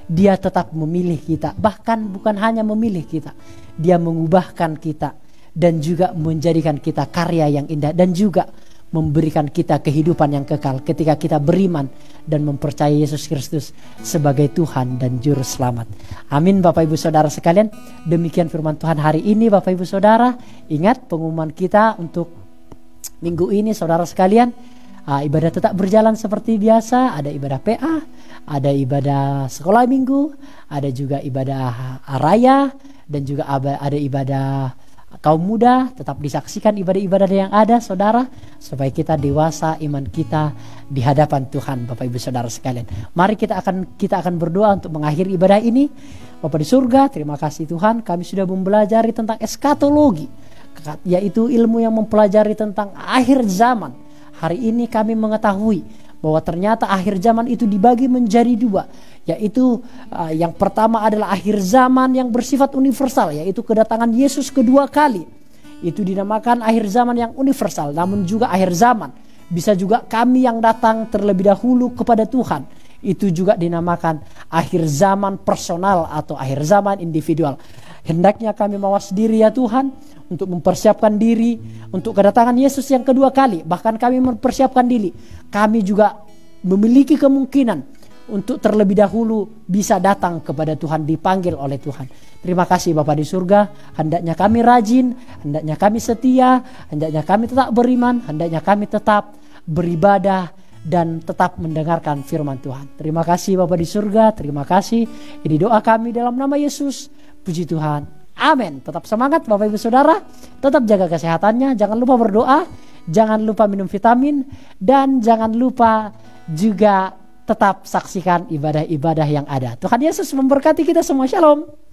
Dia tetap memilih kita, bahkan bukan hanya memilih kita, Dia mengubahkan kita dan juga menjadikan kita karya yang indah dan juga memberikan kita kehidupan yang kekal ketika kita beriman dan mempercayai Yesus Kristus sebagai Tuhan dan Juru Selamat. Amin Bapak Ibu Saudara sekalian. Demikian firman Tuhan hari ini Bapak Ibu Saudara. Ingat pengumuman kita untuk minggu ini saudara sekalian. Ibadah tetap berjalan seperti biasa. Ada ibadah PA, ada ibadah sekolah minggu, ada juga ibadah raya, dan juga ada ibadah kaum muda. Tetap disaksikan ibadah-ibadah yang ada saudara, supaya kita dewasa iman kita di hadapan Tuhan Bapak Ibu Saudara sekalian. Mari kita akan berdoa untuk mengakhiri ibadah ini. Bapa di surga, terima kasih Tuhan, kami sudah mempelajari tentang eskatologi, yaitu ilmu yang mempelajari tentang akhir zaman. Hari ini kami mengetahui bahwa ternyata akhir zaman itu dibagi menjadi dua, yaitu yang pertama adalah akhir zaman yang bersifat universal, yaitu kedatangan Yesus kedua kali. Itu dinamakan akhir zaman yang universal. Namun juga akhir zaman bisa juga kami yang datang terlebih dahulu kepada Tuhan, itu juga dinamakan akhir zaman personal atau akhir zaman individual. Hendaknya kami mawas diri ya Tuhan, untuk mempersiapkan diri untuk kedatangan Yesus yang kedua kali. Bahkan kami mempersiapkan diri, kami juga memiliki kemungkinan untuk terlebih dahulu bisa datang kepada Tuhan, dipanggil oleh Tuhan. Terima kasih Bapa di surga. Hendaknya kami rajin, hendaknya kami setia, hendaknya kami tetap beriman, hendaknya kami tetap beribadah dan tetap mendengarkan firman Tuhan. Terima kasih Bapa di surga, terima kasih. Ini doa kami dalam nama Yesus. Puji Tuhan. Amin. Tetap semangat Bapak Ibu Saudara. Tetap jaga kesehatannya. Jangan lupa berdoa. Jangan lupa minum vitamin. Dan jangan lupa juga tetap saksikan ibadah-ibadah yang ada. Tuhan Yesus memberkati kita semua. Shalom.